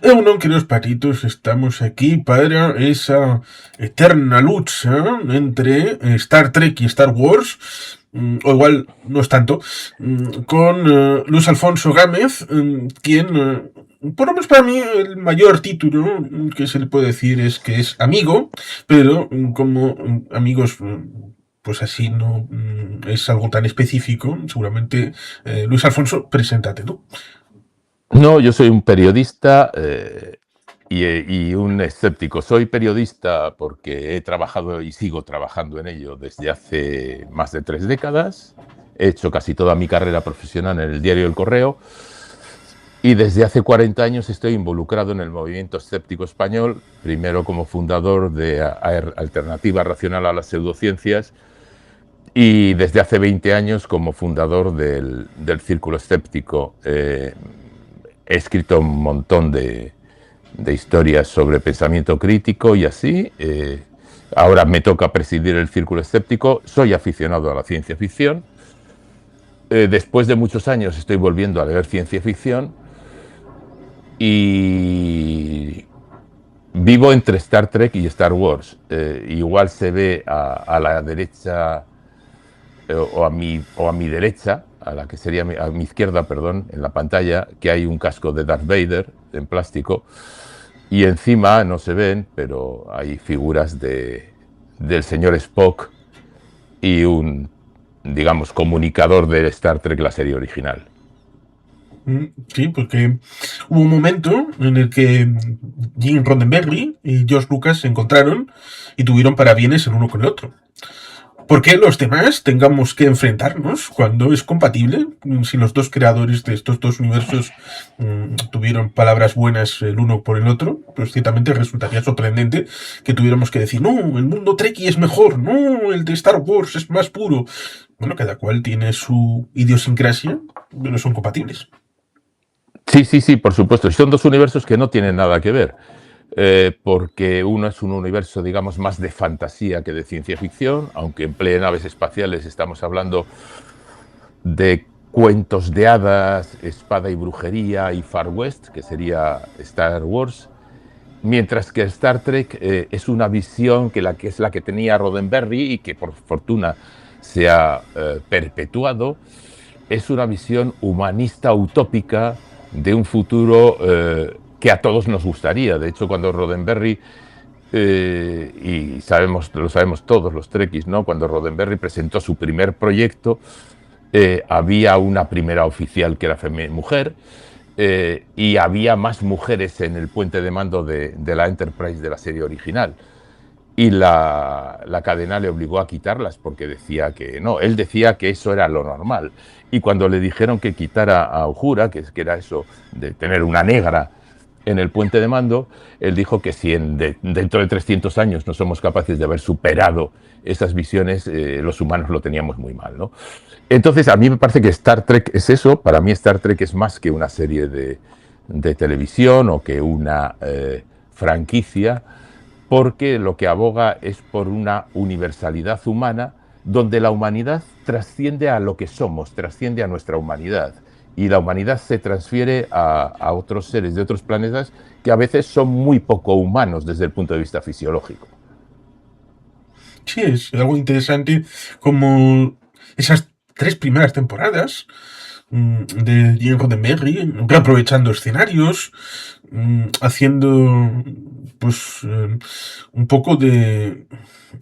Bueno, queridos patitos, estamos aquí para esa eterna lucha entre Star Trek y Star Wars, o igual no es tanto, con Luis Alfonso Gámez, quien, por lo menos para mí, el mayor título que se le puede decir es que es amigo, pero como amigos... Pues así no es algo tan específico. Seguramente, Luis Alfonso, preséntate tú. No, yo soy un periodista y un escéptico. Soy periodista porque he trabajado y sigo trabajando en ello desde hace más de 3 décadas. He hecho casi toda mi carrera profesional en el diario El Correo y desde hace 40 años estoy involucrado en el movimiento escéptico español, primero como fundador de Alternativa Racional a las Pseudociencias y desde hace 20 años como fundador del Círculo Escéptico. He escrito un montón de historias sobre pensamiento crítico y así. Ahora me toca presidir el Círculo Escéptico. Soy aficionado a la ciencia ficción. Después de muchos años estoy volviendo a leer ciencia ficción y vivo entre Star Trek y Star Wars. Igual se ve a la derecha o a mi derecha, a la que sería a mi izquierda, perdón, en la pantalla, que hay un casco de Darth Vader en plástico y encima no se ven, pero hay figuras del señor Spock y un, digamos, comunicador de Star Trek, la serie original. Sí, porque hubo un momento en el que Gene Roddenberry y George Lucas se encontraron y tuvieron parabienes el uno con el otro. ¿Por qué los demás tengamos que enfrentarnos cuando es compatible? Si los dos creadores de estos dos universos tuvieron palabras buenas el uno por el otro, pues ciertamente resultaría sorprendente que tuviéramos que decir, no, el mundo Trekkie es mejor, no, el de Star Wars es más puro. Bueno, cada cual tiene su idiosincrasia, pero son compatibles. Sí, sí, sí, por supuesto. Son dos universos que no tienen nada que ver, porque uno es un universo, digamos, más de fantasía que de ciencia ficción, aunque emplee naves espaciales, estamos hablando de cuentos de hadas, espada y brujería y Far West, que sería Star Wars, mientras que Star Trek es una visión que es la que tenía Roddenberry y que por fortuna se ha perpetuado. Es una visión humanista utópica de un futuro que a todos nos gustaría. De hecho, cuando Roddenberry, y lo sabemos todos los Trekkies, ¿no? Cuando Roddenberry presentó su primer proyecto, había una primera oficial que era mujer, y había más mujeres en el puente de mando de la Enterprise de la serie original. Y la cadena le obligó a quitarlas porque decía que no, él decía que eso era lo normal. Y cuando le dijeron que quitara a Uhura, que era eso de tener una negra en el puente de mando, él dijo que si dentro de 300 años no somos capaces de haber superado esas visiones, los humanos lo teníamos muy mal, ¿no? Entonces, a mí me parece que Star Trek es eso. Para mí Star Trek es más que una serie de televisión o que una franquicia, porque lo que aboga es por una universalidad humana donde la humanidad trasciende a lo que somos, trasciende a nuestra humanidad. Y la humanidad se transfiere a otros seres de otros planetas que a veces son muy poco humanos desde el punto de vista fisiológico. Sí, es algo interesante como esas tres primeras temporadas de Gene Roddenberry, reaprovechando escenarios, haciendo pues un poco de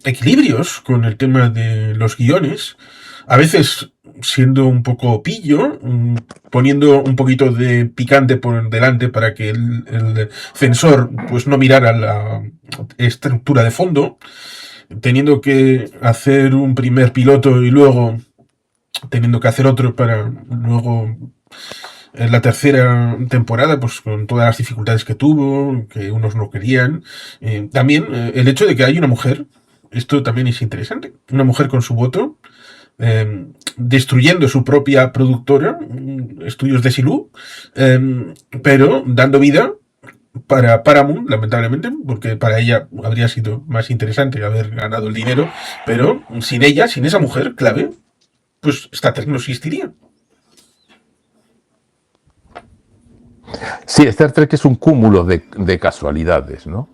equilibrios con el tema de los guiones, a veces siendo un poco pillo, poniendo un poquito de picante por delante para que el censor pues no mirara la estructura de fondo, teniendo que hacer un primer piloto y luego teniendo que hacer otro para luego en la tercera temporada, pues con todas las dificultades que tuvo, que unos no querían. También el hecho de que hay una mujer, esto también es interesante, una mujer con su voto, destruyendo su propia productora, Estudios de Silú, pero dando vida para Paramount, lamentablemente, porque para ella habría sido más interesante haber ganado el dinero, pero sin ella, sin esa mujer clave, pues Star Trek no existiría. Sí, Star Trek es un cúmulo de casualidades, ¿no?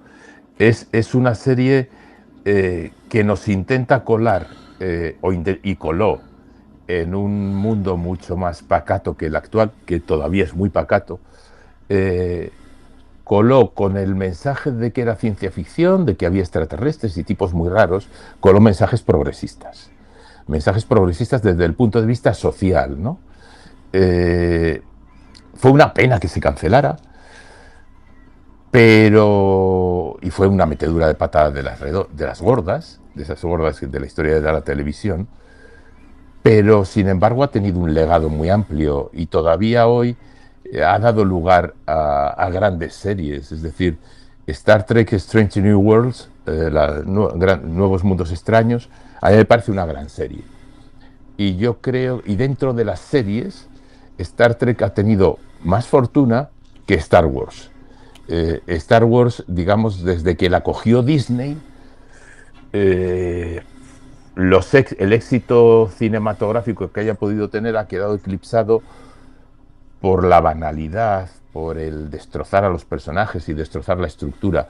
Es una serie que nos intenta colar y coló en un mundo mucho más pacato que el actual, que todavía es muy pacato, eh, coló con el mensaje de que era ciencia ficción, de que había extraterrestres y tipos muy raros, coló mensajes progresistas desde el punto de vista social, ¿no? Eh, Fue una pena que se cancelara, pero... y fue una metedura de patada de las gordas, de esas gordas de la historia de la televisión, pero sin embargo ha tenido un legado muy amplio y todavía hoy ha dado lugar a grandes series, es decir, Star Trek Strange New Worlds, Nuevos Mundos Extraños, a mí me parece una gran serie. Y yo creo, y dentro de las series, Star Trek ha tenido más fortuna que Star Wars. Star Wars, digamos, desde que la cogió Disney, eh, el éxito cinematográfico que haya podido tener ha quedado eclipsado por la banalidad, por el destrozar a los personajes y destrozar la estructura.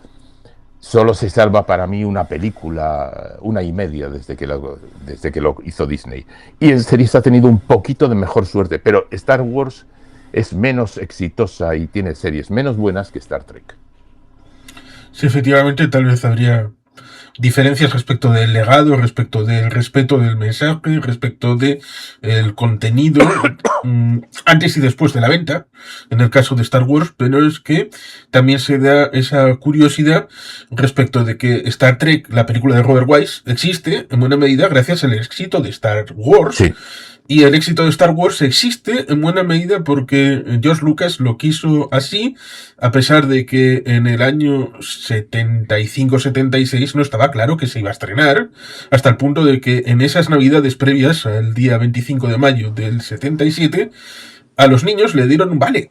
Solo se salva para mí una película, una y media, desde que lo hizo Disney. Y en series ha tenido un poquito de mejor suerte, pero Star Wars es menos exitosa y tiene series menos buenas que Star Trek. Sí, efectivamente, tal vez habría diferencias respecto del legado, respecto del respeto del mensaje, respecto de el contenido antes y después de la venta, en el caso de Star Wars, pero es que también se da esa curiosidad respecto de que Star Trek, la película de Robert Wise, existe en buena medida gracias al éxito de Star Wars. Sí. Y el éxito de Star Wars existe en buena medida porque George Lucas lo quiso así, a pesar de que en el año 75-76 no estaba claro que se iba a estrenar, hasta el punto de que en esas navidades previas al día 25 de mayo del 77, a los niños le dieron un vale.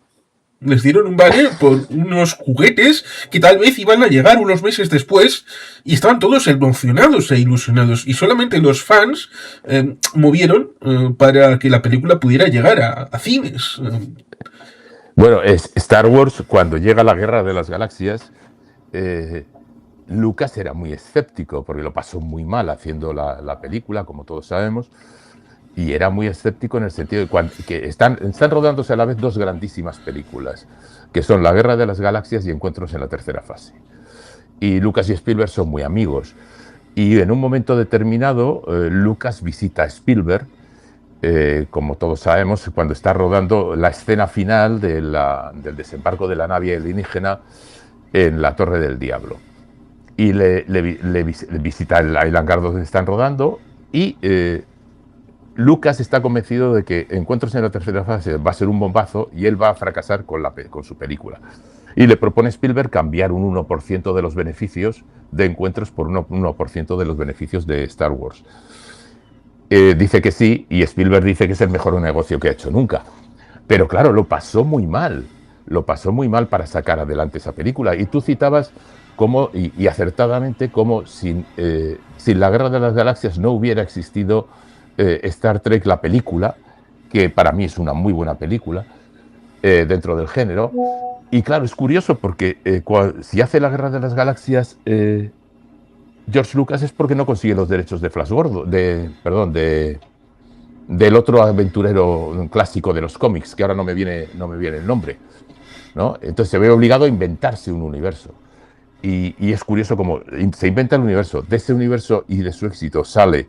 Les dieron un vale por unos juguetes que tal vez iban a llegar unos meses después y estaban todos emocionados e ilusionados. Y solamente los fans movieron para que la película pudiera llegar a cines. Bueno, Star Wars, cuando llega la Guerra de las Galaxias, Lucas era muy escéptico porque lo pasó muy mal haciendo la película, como todos sabemos. Y era muy escéptico en el sentido de que están rodándose a la vez dos grandísimas películas, que son La Guerra de las Galaxias y Encuentros en la Tercera Fase. Y Lucas y Spielberg son muy amigos. Y en un momento determinado, Lucas visita a Spielberg, como todos sabemos, cuando está rodando la escena final del desembarco de la nave alienígena en la Torre del Diablo. Y le visita el hangar donde están rodando y... Lucas está convencido de que Encuentros en la Tercera Fase va a ser un bombazo y él va a fracasar con su película. Y le propone a Spielberg cambiar un 1% de los beneficios de Encuentros por 1% de los beneficios de Star Wars. Dice que sí y Spielberg dice que es el mejor negocio que ha hecho nunca. Pero claro, lo pasó muy mal para sacar adelante esa película. Y tú citabas cómo, y acertadamente, cómo sin la Guerra de las Galaxias no hubiera existido Star Trek, la película, que para mí es una muy buena película dentro del género. Y claro, es curioso porque si hace la Guerra de las Galaxias George Lucas es porque no consigue los derechos de Flash Gordon, del otro aventurero clásico de los cómics, que ahora no me viene el nombre, ¿no? Entonces se ve obligado a inventarse un universo. Y es curioso cómo se inventa el universo. De ese universo y de su éxito sale...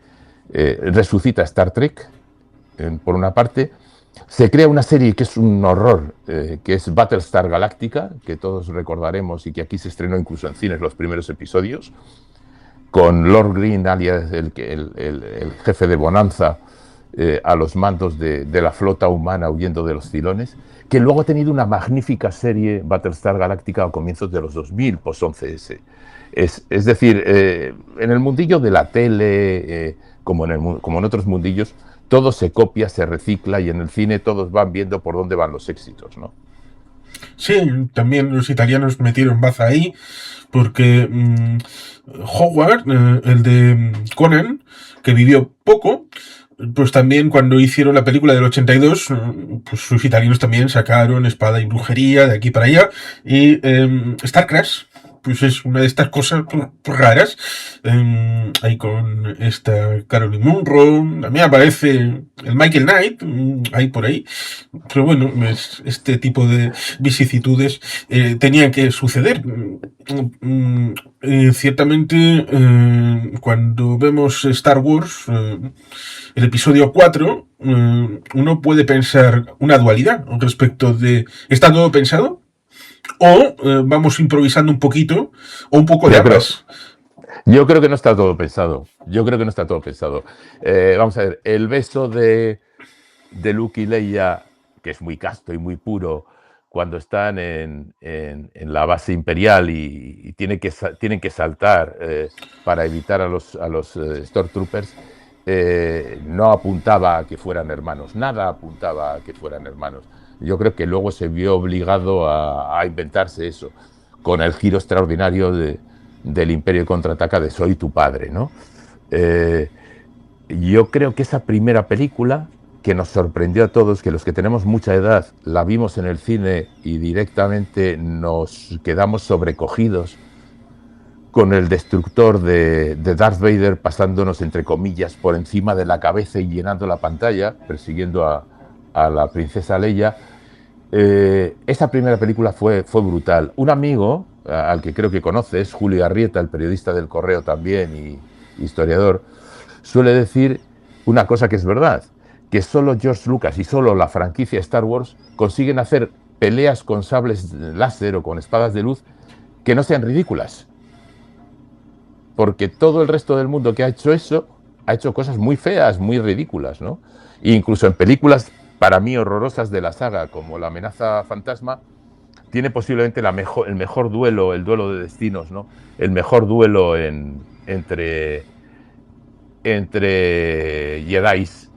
resucita Star Trek, por una parte, se crea una serie que es un horror, que es Battlestar Galactica, que todos recordaremos y que aquí se estrenó incluso en cines los primeros episodios, con Lord Green, alias el jefe de Bonanza, a los mandos de la flota humana huyendo de los Cilones, que luego ha tenido una magnífica serie, Battlestar Galactica, a comienzos de los 2000, post-11S. Es decir, en el mundillo de la tele, como en otros mundillos, todo se copia, se recicla y en el cine todos van viendo por dónde van los éxitos, ¿no? Sí, también los italianos metieron baza ahí, porque Howard, el de Conan, que vivió poco, pues también cuando hicieron la película del 82, pues sus italianos también sacaron Espada y Brujería de aquí para allá. Y StarCrash, pues es una de estas cosas pues, raras. Ahí con esta Caroline Munro, también aparece el Michael Knight, ahí por ahí. Pero bueno, este tipo de vicisitudes tenían que suceder. Ciertamente, cuando vemos Star Wars, el episodio 4, uno puede pensar una dualidad respecto de ¿está todo pensado? O vamos improvisando un poquito, o un poco de ambas. Yo creo que no está todo pensado. Yo creo que no está todo pensado. Vamos a ver, el beso de Luke y Leia, que es muy casto y muy puro, cuando están en la base imperial y tienen que saltar para evitar a los Stormtroopers, no apuntaba a que fueran hermanos, nada apuntaba a que fueran hermanos. Yo creo que luego se vio obligado a inventarse eso, con el giro extraordinario del Imperio Contraataca de Soy tu padre, ¿no? Yo creo que esa primera película, que nos sorprendió a todos, que los que tenemos mucha edad la vimos en el cine y directamente nos quedamos sobrecogidos con el destructor de Darth Vader pasándonos, entre comillas, por encima de la cabeza y llenando la pantalla, persiguiendo a la princesa Leia. Esa primera película fue brutal. Un amigo, al que creo que conoces, Julio Arrieta, el periodista del Correo también y historiador, suele decir una cosa que es verdad, que solo George Lucas y solo la franquicia Star Wars consiguen hacer peleas con sables láser o con espadas de luz que no sean ridículas. Porque todo el resto del mundo que ha hecho eso, ha hecho cosas muy feas, muy ridículas, ¿no? E incluso en películas, para mí, horrorosas de la saga, como La amenaza fantasma, tiene posiblemente el mejor duelo, el duelo de destinos, ¿no? El mejor duelo entre Jedis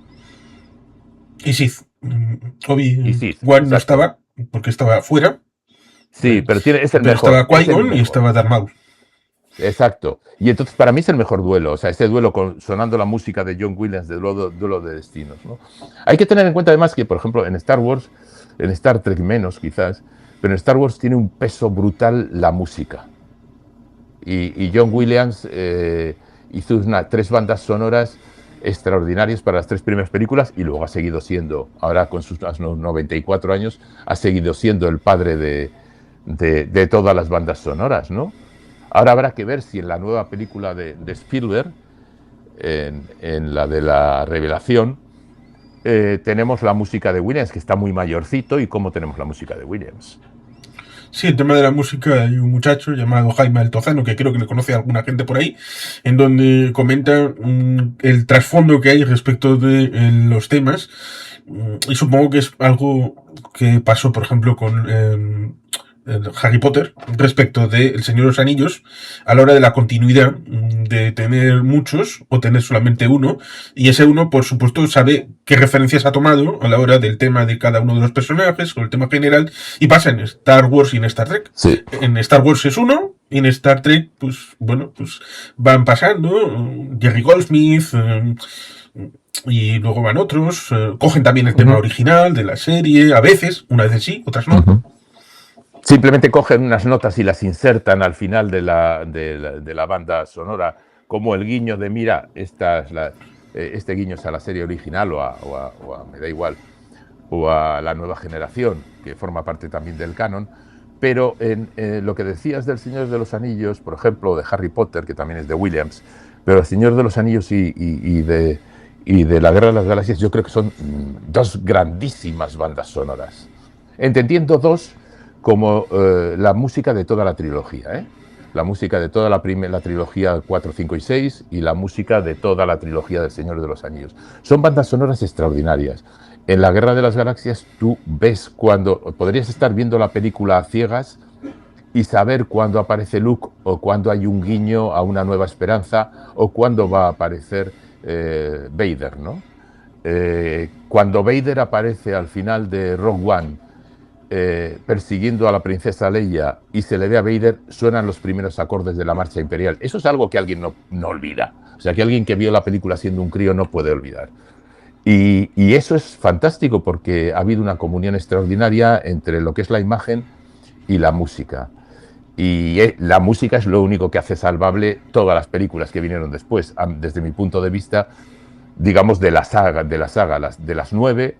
Y Sith. y Sith. Obi-Wan no estaba, porque estaba fuera. Sí, pero es el pero mejor. Estaba Qui-Gon y estaba Darth Maul. Exacto. Y entonces para mí es el mejor duelo, o sea, este duelo sonando la música de John Williams, de duelo de destinos, ¿no? Hay que tener en cuenta además que, por ejemplo, en Star Wars, en Star Trek menos quizás, pero en Star Wars tiene un peso brutal la música. Y John Williams hizo 3 bandas sonoras extraordinarias para las 3 primeras películas y luego ha seguido siendo, ahora con sus 94 años, ha seguido siendo el padre de todas las bandas sonoras, ¿no? Ahora habrá que ver si en la nueva película de Spielberg, en la de la revelación, tenemos la música de Williams, que está muy mayorcito, y cómo tenemos la música de Williams. Sí, el tema de la música, hay un muchacho llamado Jaime Altozano, que creo que le conoce a alguna gente por ahí, en donde comenta el trasfondo que hay respecto de los temas, y supongo que es algo que pasó, por ejemplo, con Harry Potter respecto de El Señor de los Anillos a la hora de la continuidad, de tener muchos o tener solamente uno, y ese uno por supuesto sabe qué referencias ha tomado a la hora del tema de cada uno de los personajes o el tema general, y pasa en Star Wars y en Star Trek. Sí. En Star Wars es uno y en Star Trek pues bueno, pues van pasando Jerry Goldsmith, y luego van otros, cogen también el tema original de la serie, a veces, una vez sí, otras no. Simplemente cogen unas notas y las insertan al final de la banda sonora, como el guiño de mira, este guiño es a la serie original o a me da igual, o a la nueva generación, que forma parte también del canon. Pero en lo que decías del Señor de los Anillos, por ejemplo, de Harry Potter, que también es de Williams, pero el Señor de los Anillos y de la Guerra de las Galaxias, yo creo que son 2 grandísimas bandas sonoras. Entendiendo 2 como la música de toda la trilogía, ¿eh? La música de toda la trilogía 4, 5 y 6 y la música de toda la trilogía del Señor de los Anillos. Son bandas sonoras extraordinarias. En la Guerra de las Galaxias tú ves podrías estar viendo la película a ciegas y saber cuándo aparece Luke o cuándo hay un guiño a Una Nueva Esperanza o cuándo va a aparecer Vader, ¿no? Cuando Vader aparece al final de Rogue One persiguiendo a la princesa Leia y se le ve a Vader, suenan los primeros acordes de la marcha imperial. Eso es algo que alguien no olvida. O sea, que alguien que vio la película siendo un crío no puede olvidar. Y eso es fantástico porque ha habido una comunión extraordinaria entre lo que es la imagen y la música. Y la música es lo único que hace salvable todas las películas que vinieron después. Desde mi punto de vista, digamos, de la saga, de las 9,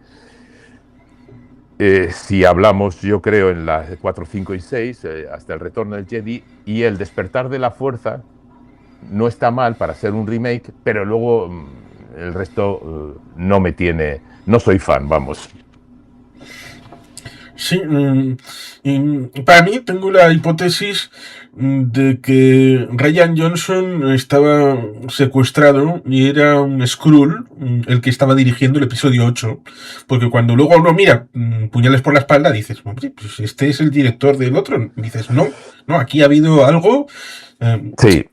si hablamos, yo creo, en las 4, 5 y 6, hasta el retorno del Jedi y el despertar de la fuerza, no está mal para ser un remake, pero luego el resto no me tiene, no soy fan, vamos. Sí, para mí tengo la hipótesis de que Rian Johnson estaba secuestrado y era un Skrull el que estaba dirigiendo el episodio 8, porque cuando luego uno mira Puñales por la espalda dices, hombre, pues este es el director del otro, y dices, no, aquí ha habido algo, eh, Sí,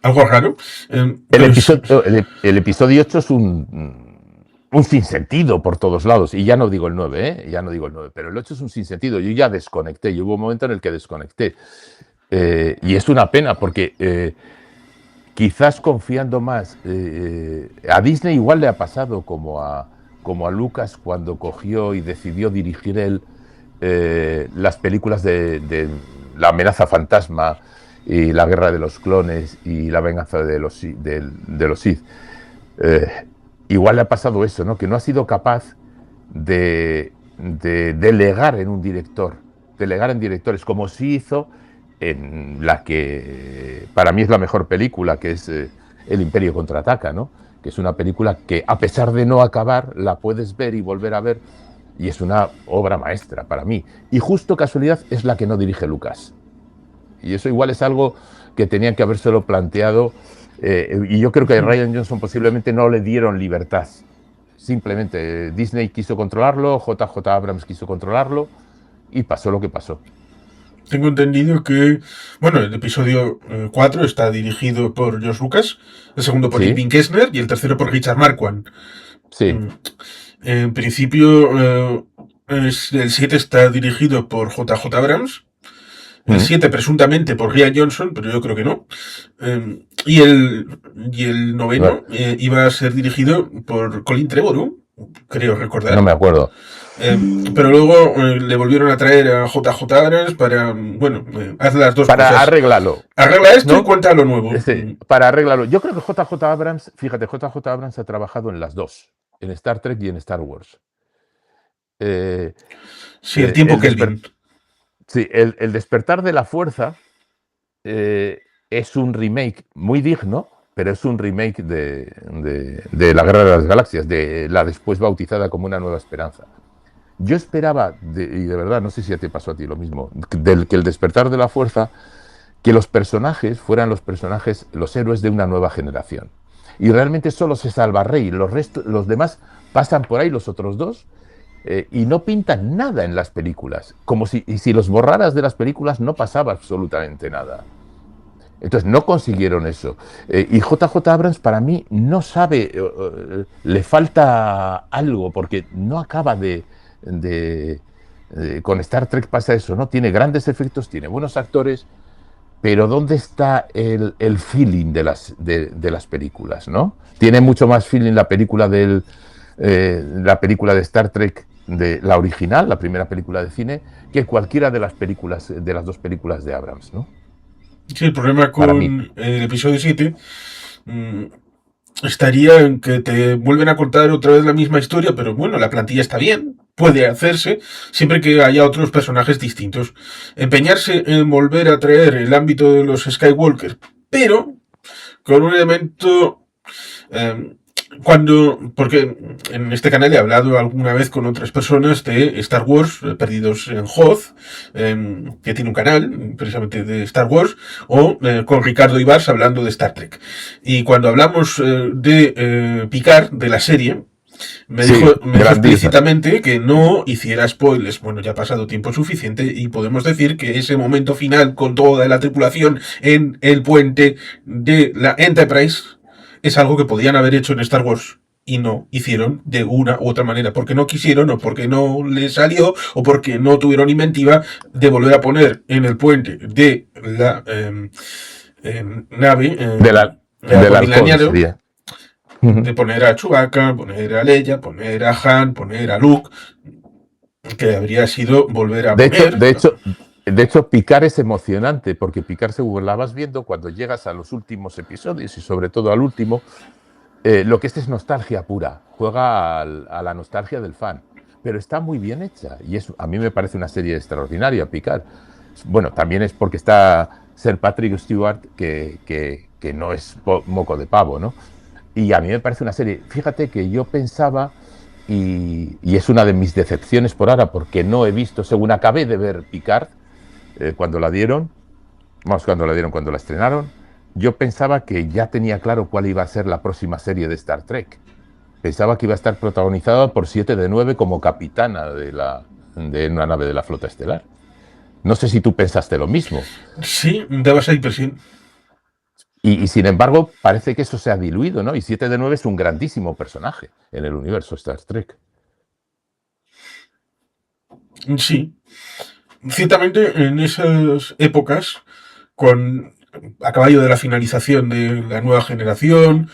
algo raro, el pero episodio, el episodio 8 es un sinsentido por todos lados. Y ya no digo el 9, ya no digo el 9, pero el 8 es un sinsentido. Yo ya desconecté, y hubo un momento en el que desconecté. Y es una pena porque quizás confiando más, a Disney igual le ha pasado como a Lucas cuando cogió y decidió dirigir él las películas de La amenaza fantasma y La guerra de los clones y La venganza de los Sith. Eh, Igual le ha pasado eso, ¿no? Que no ha sido capaz de delegar en un director, delegar en directores, como sí hizo en la que para mí es la mejor película, que es El Imperio contraataca, ¿no? Que es una película que, a pesar de no acabar, la puedes ver y volver a ver, y es una obra maestra para mí. Y justo casualidad es la que no dirige Lucas. Y eso igual es algo que tenían que habérselo planteado, y yo creo que a Rian Johnson posiblemente no le dieron libertad. Simplemente Disney quiso controlarlo, JJ Abrams quiso controlarlo, y pasó lo que pasó. tengo entendido que, bueno, el episodio 4 está dirigido por George Lucas, el segundo por Sí, Irving Kessner y el tercero por Richard Marquand. sí. Mm, En principio, el 7 está dirigido por JJ Abrams, el Mm. 7 presuntamente por Rian Johnson, pero yo creo que no. Y el No, noveno iba a ser dirigido por Colin Trevorrow, creo no recordar. me acuerdo. Pero luego le volvieron a traer a JJ Abrams para, bueno, haz las dos Para cosas. arreglarlo, Arregla esto y ¿no? cuenta lo nuevo. Para arreglarlo. Yo creo que JJ Abrams, fíjate, JJ Abrams ha trabajado en las dos, en Star Trek y en Star Wars. Eh, Sí, el tiempo el, desper Kelvin. sí, el despertar de la fuerza es un remake muy digno, pero es un remake de La Guerra de las Galaxias, de la después bautizada como Una Nueva Esperanza. Yo esperaba, y de verdad, no sé si te pasó a ti lo mismo, que el despertar de la fuerza, que los personajes fueran los personajes, los héroes de una nueva generación. Y realmente solo se salva Rey, los demás pasan por ahí, los otros dos, y no pintan nada en las películas. Como si los borraras de las películas no pasaba absolutamente nada. Entonces no consiguieron eso. Y JJ Abrams para mí no sabe, le falta algo, porque no acaba de con Star Trek pasa eso, ¿no? Tiene grandes efectos, tiene buenos actores, pero ¿dónde está el feeling de las películas, ¿no? Tiene mucho más feeling la película de Star Trek, de la original, la primera película de cine, que cualquiera de las películas, de las dos películas de Abrams, ¿no? Sí, el problema Para mí. con el episodio 7 mm, estaría en que te vuelven a contar otra vez la misma historia, pero bueno, la plantilla está bien, puede hacerse, siempre que haya otros personajes distintos. Empeñarse en volver a traer el ámbito de los Skywalker, pero con un elemento eh, porque en este canal he hablado alguna vez con otras personas de Star Wars, Perdidos en Hoth, que tiene un canal precisamente de Star Wars, o con Ricardo Ibars hablando de Star Trek. Y cuando hablamos de Picard, de la serie, Sí, me dijo grandiosa. explícitamente que no hiciera spoilers. Bueno, ya ha pasado tiempo suficiente y podemos decir que ese momento final con toda la tripulación en el puente de la Enterprise es algo que podían haber hecho en Star Wars y no hicieron de una u otra manera, porque no quisieron o porque no les salió o porque no tuvieron inventiva de volver a poner en el puente de la nave De la, del halcón Alcohol sería. de poner a Chewbacca, poner a Leia, poner a Han, poner a Luke, que habría sido volver a De hecho, poner. de hecho, de hecho, Picard es emocionante porque Picard, según la vas viendo, cuando llegas a los últimos episodios y sobre todo al último, lo que es nostalgia pura. Juega a la nostalgia del fan, pero está muy bien hecha y a mí me parece una serie extraordinaria, Picard. Bueno, también es porque está Sir Patrick Stewart, que no es moco de pavo, ¿no? Y a mí me parece una serie, fíjate que yo pensaba, y es una de mis decepciones por ahora, porque no he visto, según acabé de ver Picard, cuando la dieron, más cuando la estrenaron, yo pensaba que ya tenía claro cuál iba a ser la próxima serie de Star Trek. Pensaba que iba a estar protagonizada por 7 de 9 como capitana de una nave de la flota estelar. No sé si tú pensaste lo mismo. Sí, daba esa impresión. Y sin embargo, parece que eso se ha diluido, ¿no? Y 7 de 9 es un grandísimo personaje en el universo Star Trek. Sí, ciertamente en esas épocas, a caballo de la finalización de la nueva generación,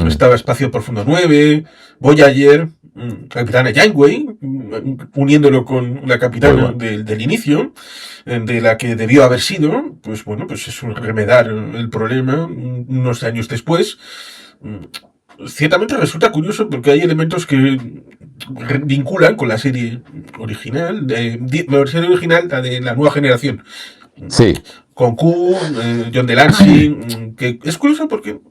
estaba Espacio Profundo 9, Voyager, Capitana Janeway, uniéndolo con la capitana del inicio, de la que debió haber sido, pues bueno, pues es un remedar el problema unos años después. Ciertamente resulta curioso porque hay elementos que vinculan con la serie original, la serie original, la de la nueva generación. Sí. Con Q, John Delancey, que es curioso porque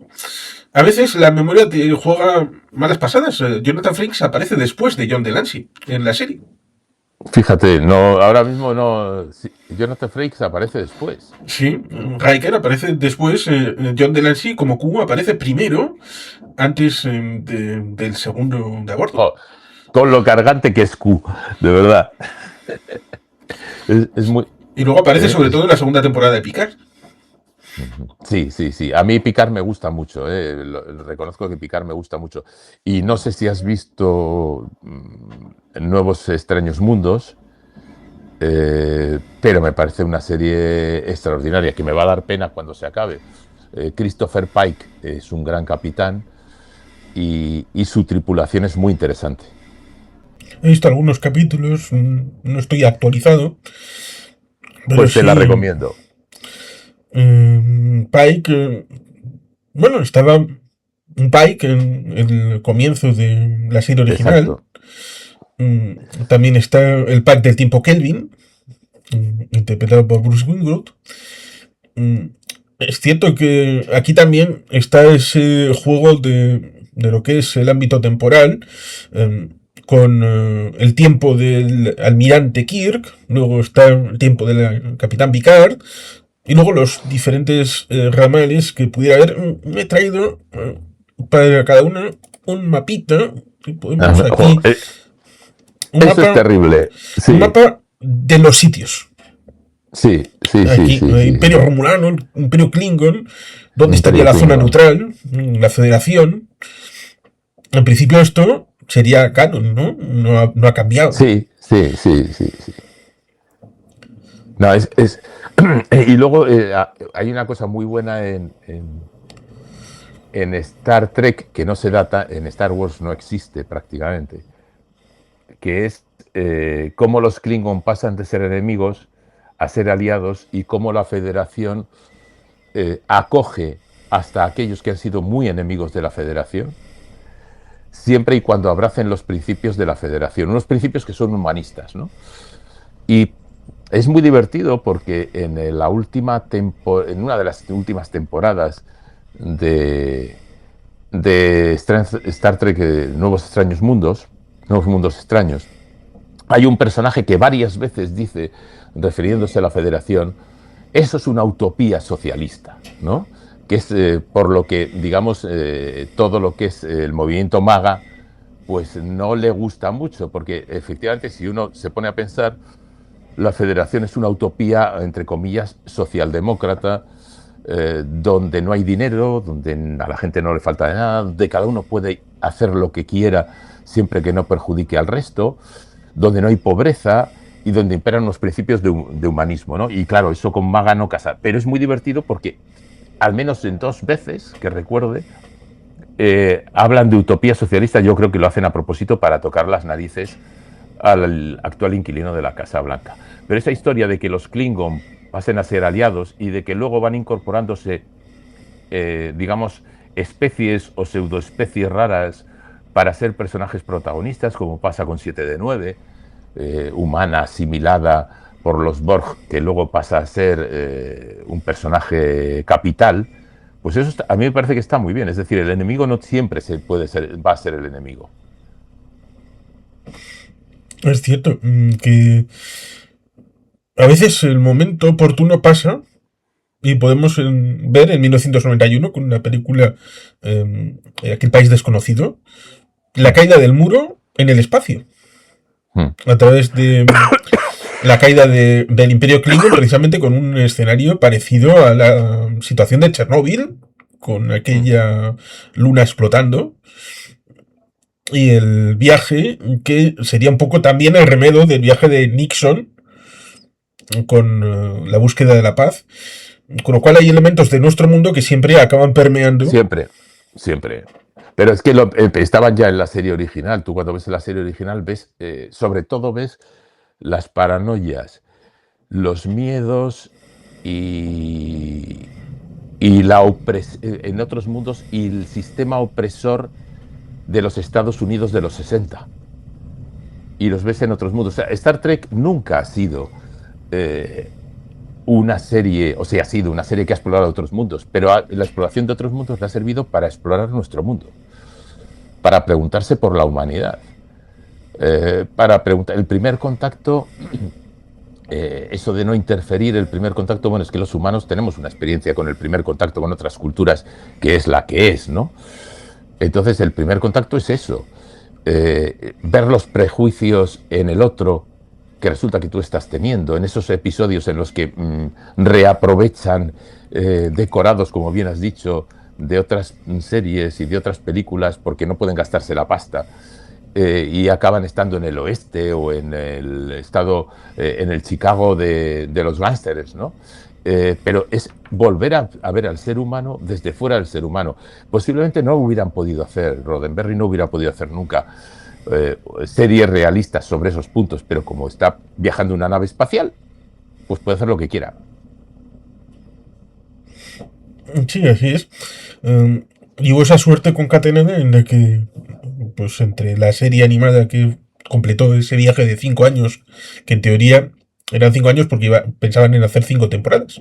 a veces la memoria te juega malas pasadas. Jonathan Frakes aparece después de John Delancey en la serie. Fíjate, no, ahora mismo no. Sí, Jonathan Frakes aparece después. Sí, Riker aparece después. John Delancey como Q aparece primero, antes del segundo de aborto. Oh, con lo cargante que es Q, de verdad. Es muy. Y luego aparece sobre todo en la segunda temporada de Picard. Sí, sí, sí. A mí Picard me gusta mucho. Reconozco que Picard me gusta mucho. Y no sé si has visto Nuevos Extraños Mundos, pero me parece una serie extraordinaria que me va a dar pena cuando se acabe. Christopher Pike es un gran capitán y su tripulación es muy interesante. He visto algunos capítulos, no estoy actualizado. Pero Pues te sí, la recomiendo. Pike, bueno, estaba Pike en el comienzo de la serie original. Exacto. También está el Pike del tiempo Kelvin, interpretado por Bruce Wingroot. Es cierto que aquí también está ese juego de lo que es el ámbito temporal, con el tiempo del almirante Kirk, luego está el tiempo del capitán Picard, y luego los diferentes ramales que pudiera haber. Me he traído para cada una un mapita, que podemos aquí, Eso es terrible. Sí. un mapa de los sitios. Sí, sí, Aquí, sí, sí, Imperio sí. Romulano, Imperio Klingon, ¿dónde estaría Imperio la zona Klingon. neutral? La Federación. En principio esto sería canon, ¿no? No ha cambiado. Sí, sí, sí, sí, sí. No, y luego hay una cosa muy buena en Star Trek que no se data, en Star Wars no existe prácticamente, que es cómo los Klingon pasan de ser enemigos a ser aliados y cómo la Federación acoge hasta aquellos que han sido muy enemigos de la Federación, siempre y cuando abracen los principios de la Federación, unos principios que son humanistas, ¿no? Y es muy divertido porque en una de las últimas temporadas de Star Trek Nuevos Mundos Extraños, hay un personaje que varias veces dice, refiriéndose a la Federación, eso es una utopía socialista, ¿no? Que es por lo que, digamos, todo lo que es el movimiento MAGA, pues no le gusta mucho, porque efectivamente si uno se pone a pensar, la Federación es una utopía, entre comillas, socialdemócrata, donde no hay dinero, donde a la gente no le falta de nada, donde cada uno puede hacer lo que quiera siempre que no perjudique al resto, donde no hay pobreza y donde imperan unos principios de humanismo, ¿no? Y claro, eso con MAGA no casa. Pero es muy divertido porque, al menos en 2 veces que recuerde, hablan de utopía socialista, yo creo que lo hacen a propósito para tocar las narices al actual inquilino de la Casa Blanca. Pero esa historia de que los Klingon pasen a ser aliados y de que luego van incorporándose, digamos, especies o pseudoespecies raras para ser personajes protagonistas, como pasa con 7 de 9, humana asimilada por los Borg, que luego pasa a ser un personaje capital, pues eso a mí me parece que está muy bien. Es decir, el enemigo no siempre va a ser el enemigo. Es cierto que a veces el momento oportuno pasa y podemos ver en 1991 con una película, Aquel país desconocido, la caída del muro en el espacio. A través de la caída del Imperio Klingon, precisamente con un escenario parecido a la situación de Chernóbil, con aquella luna explotando. Y el viaje, que sería un poco también el remedio del viaje de Nixon con la búsqueda de la paz. Con lo cual hay elementos de nuestro mundo que siempre acaban permeando. Siempre, siempre. Pero es que estaban ya en la serie original. Tú cuando ves la serie original ves, sobre todo ves las paranoias, los miedos y en otros mundos y el sistema opresor de los Estados Unidos de los 60. Y los ves en otros mundos. O sea, Star Trek nunca ha sido una serie, o sea, ha sido una serie que ha explorado otros mundos, pero la exploración de otros mundos le ha servido para explorar nuestro mundo, para preguntarse por la humanidad, para preguntar, el primer contacto, eso de no interferir, el primer contacto, bueno, es que los humanos tenemos una experiencia con el primer contacto con otras culturas que es la que es, ¿no? Entonces el primer contacto es eso, ver los prejuicios en el otro, que resulta que tú estás teniendo, en esos episodios en los que reaprovechan decorados, como bien has dicho, de otras series y de otras películas porque no pueden gastarse la pasta y acaban estando en el oeste o en el estado, en el Chicago de los gángsters, ¿no? Pero es volver a ver al ser humano desde fuera del ser humano. Posiblemente no hubieran podido hacer, Roddenberry no hubiera podido hacer nunca series realistas sobre esos puntos, pero como está viajando una nave espacial, pues puede hacer lo que quiera. Sí, así es. Y hubo esa suerte concatenada en la que, pues entre la serie animada que completó ese viaje de 5 años, que en teoría eran 5 años porque pensaban en hacer 5 temporadas.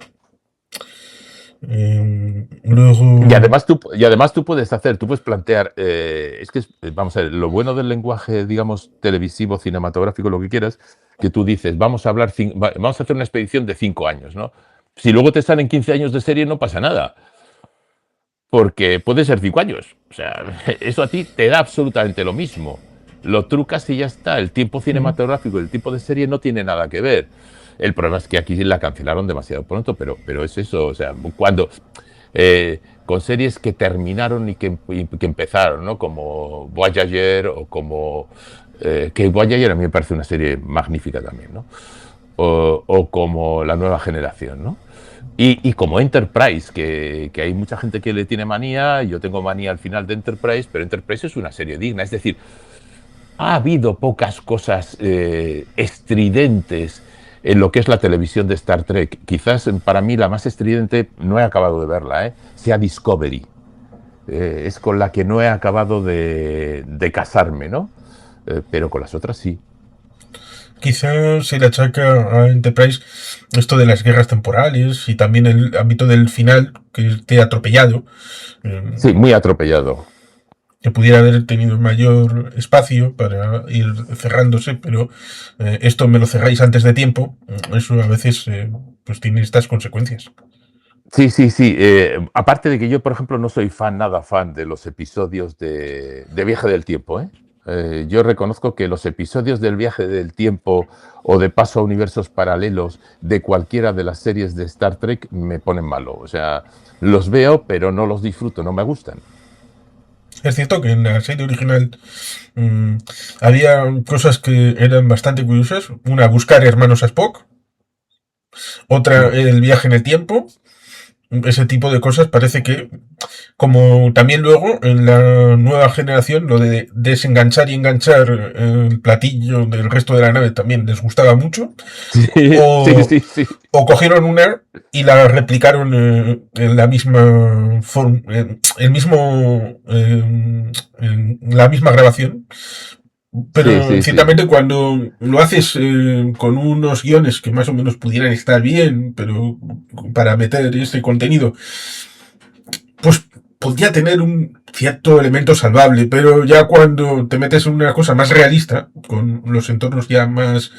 Luego... Y además tú puedes plantear, es que, vamos a ver, lo bueno del lenguaje, digamos, televisivo, cinematográfico, lo que quieras, que tú dices, vamos a hacer una expedición de 5 años, ¿no? Si luego te salen 15 años de serie, no pasa nada. Porque puede ser 5 años. O sea, eso a ti te da absolutamente lo mismo. Lo trucas y ya está. El tiempo cinematográfico y el tipo de serie no tiene nada que ver. El problema es que aquí la cancelaron demasiado pronto, pero es eso. O sea, cuando con series que terminaron y que empezaron, ¿no? Como Voyager o como... que Voyager a mí me parece una serie magnífica también, ¿no? O como La Nueva Generación, ¿no? Y como Enterprise, que hay mucha gente que le tiene manía, yo tengo manía al final de Enterprise, pero Enterprise es una serie digna. Es decir, ha habido pocas cosas estridentes en lo que es la televisión de Star Trek. Quizás para mí la más estridente, no he acabado de verla, sea Discovery. Es con la que no he acabado de casarme, ¿no? Pero con las otras sí. Quizás se le achaca a Enterprise esto de las guerras temporales y también el ámbito del final, que esté atropellado. Sí, muy atropellado. Que pudiera haber tenido mayor espacio para ir cerrándose, pero esto me lo cerráis antes de tiempo. Eso a veces pues tiene estas consecuencias. Sí. Aparte de que yo, por ejemplo, no soy nada fan de los episodios de Viaje del Tiempo, ¿eh? Yo reconozco que los episodios del Viaje del Tiempo o de Paso a Universos Paralelos de cualquiera de las series de Star Trek me ponen malo. O sea, los veo, pero no los disfruto, no me gustan. Es cierto que en la serie original había cosas que eran bastante curiosas. Una, buscar hermanos a Spock. Otra, el viaje en el tiempo. ese tipo de cosas parece que, como también luego en la nueva generación, lo de desenganchar y enganchar el platillo del resto de la nave también les gustaba mucho, Sí, sí, o, sí, sí. o cogieron una y la replicaron en la misma el mismo en la misma grabación, Sí, pero sí, sí. ciertamente cuando lo haces con unos guiones que más o menos pudieran estar bien, pero para meter este contenido, pues podría tener un cierto elemento salvable, pero ya cuando te metes en una cosa más realista, con los entornos ya más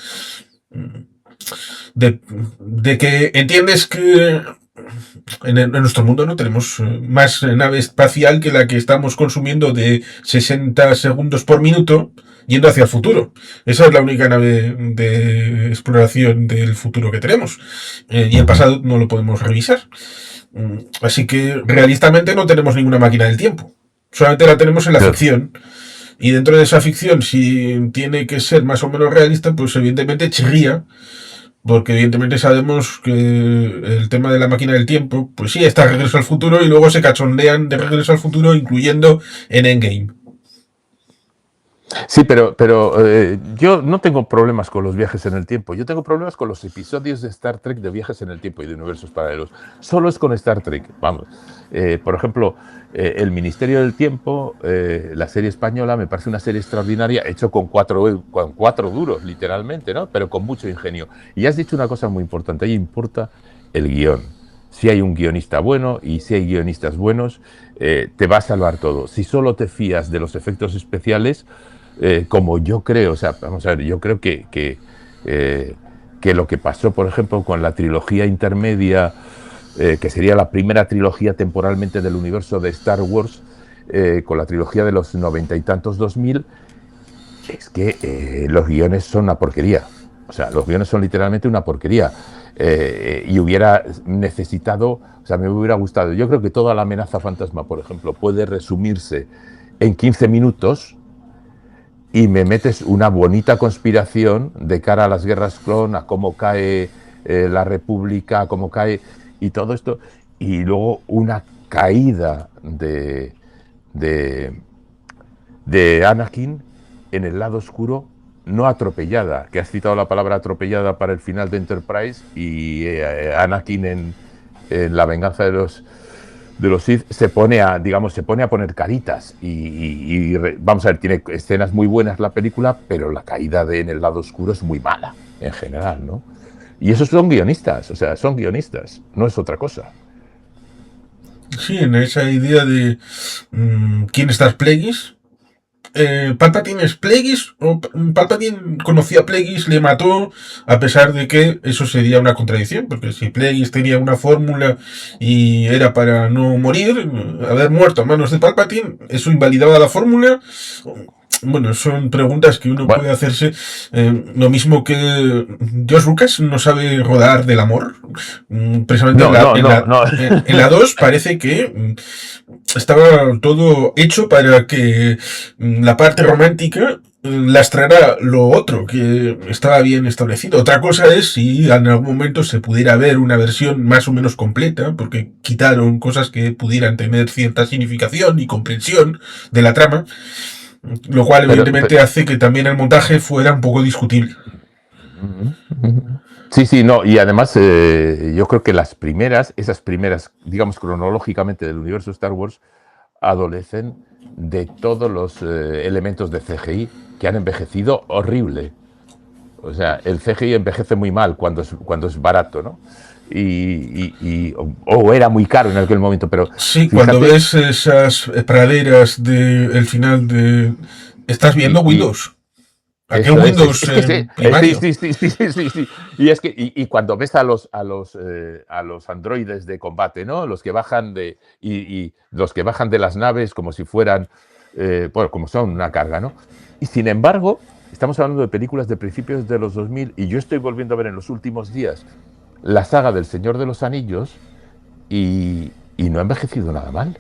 de, de que entiendes que en nuestro mundo no tenemos más nave espacial que la que estamos consumiendo de 60 segundos por minuto yendo hacia el futuro. Esa es la única nave de exploración del futuro que tenemos. Y el Ujú. pasado no lo podemos revisar. Así que realistamente no tenemos ninguna máquina del tiempo. Solamente la tenemos en la Claro. ficción. Y dentro de esa ficción, si tiene que ser más o menos realista, pues evidentemente chirría, porque evidentemente sabemos que el tema de la máquina del tiempo, pues sí, está Regreso al Futuro y luego se cachondean de Regreso al Futuro, incluyendo en Endgame. Sí, pero yo no tengo problemas con los viajes en el tiempo. Yo tengo problemas con los episodios de Star Trek de viajes en el tiempo y de universos paralelos. Solo es con Star Trek, vamos. Por ejemplo, El Ministerio del Tiempo, la serie española, me parece una serie extraordinaria, hecho con cuatro duros, literalmente, ¿no? Pero con mucho ingenio. Y has dicho una cosa muy importante, ahí importa el guión. Si hay un guionista bueno y si hay guionistas buenos, te va a salvar todo. Si solo te fías de los efectos especiales, como yo creo, o sea, vamos a ver, yo creo que lo que pasó, por ejemplo, con la trilogía intermedia, que sería la primera trilogía temporalmente del universo de Star Wars, con la trilogía de los 90 y tantos 2000, es que los guiones son una porquería. O sea, los guiones son literalmente una porquería. Y hubiera necesitado, o sea, me hubiera gustado. Yo creo que toda la amenaza fantasma, por ejemplo, puede resumirse en 15 minutos y me metes una bonita conspiración de cara a las guerras clon, a cómo cae la República, a cómo cae y todo esto, y luego una caída de, de Anakin en el lado oscuro, no atropellada, que has citado la palabra atropellada para el final de Enterprise, y Anakin en La venganza de los Sith se pone a, digamos, se pone a poner caritas vamos a ver, tiene escenas muy buenas la película, pero la caída en el lado oscuro es muy mala en general, ¿no? Y esos son guionistas, o sea, son guionistas, no es otra cosa. Sí, en esa idea de quién está Plagueis. Palpatine es Plagueis o Palpatine conocía a Plagueis, le mató, a pesar de que eso sería una contradicción, porque si Plagueis tenía una fórmula y era para no morir, haber muerto a manos de Palpatine, eso invalidaba la fórmula. Bueno, son preguntas que uno Bueno, puede hacerse. Lo mismo que George Lucas no sabe rodar del amor. Precisamente no, no, no, no. en la 2 parece que estaba todo hecho para que la parte romántica lastrara lo otro, que estaba bien establecido. Otra cosa es si en algún momento se pudiera ver una versión más o menos completa, porque quitaron cosas que pudieran tener cierta significación y comprensión de la trama, lo cual pero, evidentemente hace que también el montaje fuera un poco discutible. sí, sí, no, y además yo creo que esas primeras, digamos cronológicamente del universo Star Wars, adolecen de todos los elementos de CGI que han envejecido horrible. O sea, el CGI envejece muy mal cuando es barato, ¿no? O era muy caro en aquel momento, pero Sí, cuando fíjate, ves esas praderas del final de... Estás viendo y, y Windows. Aquel eso Windows es que sí, primario. sí, sí, sí, sí, sí, sí. Y es que, y cuando ves a los androides de combate, ¿no? Los que bajan y los que bajan de las naves como si fueran, bueno, como son una carga, ¿no? Y sin embargo, estamos hablando de películas de principios de los 2000 y yo estoy volviendo a ver en los últimos días la saga del Señor de los Anillos y no ha envejecido nada mal.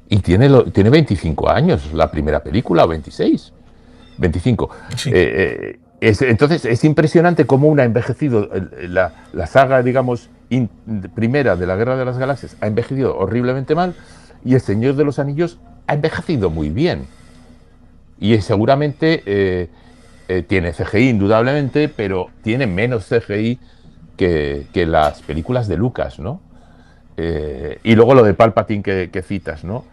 Y tiene 25 años la primera película, o 26. 25. Sí. Entonces es impresionante cómo una ha envejecido la saga, digamos, primera de la Guerra de las Galaxias ha envejecido horriblemente mal y El Señor de los Anillos ha envejecido muy bien. Y seguramente tiene CGI indudablemente, pero tiene menos CGI que las películas de Lucas, ¿no? Y luego lo de Palpatine que citas, ¿no?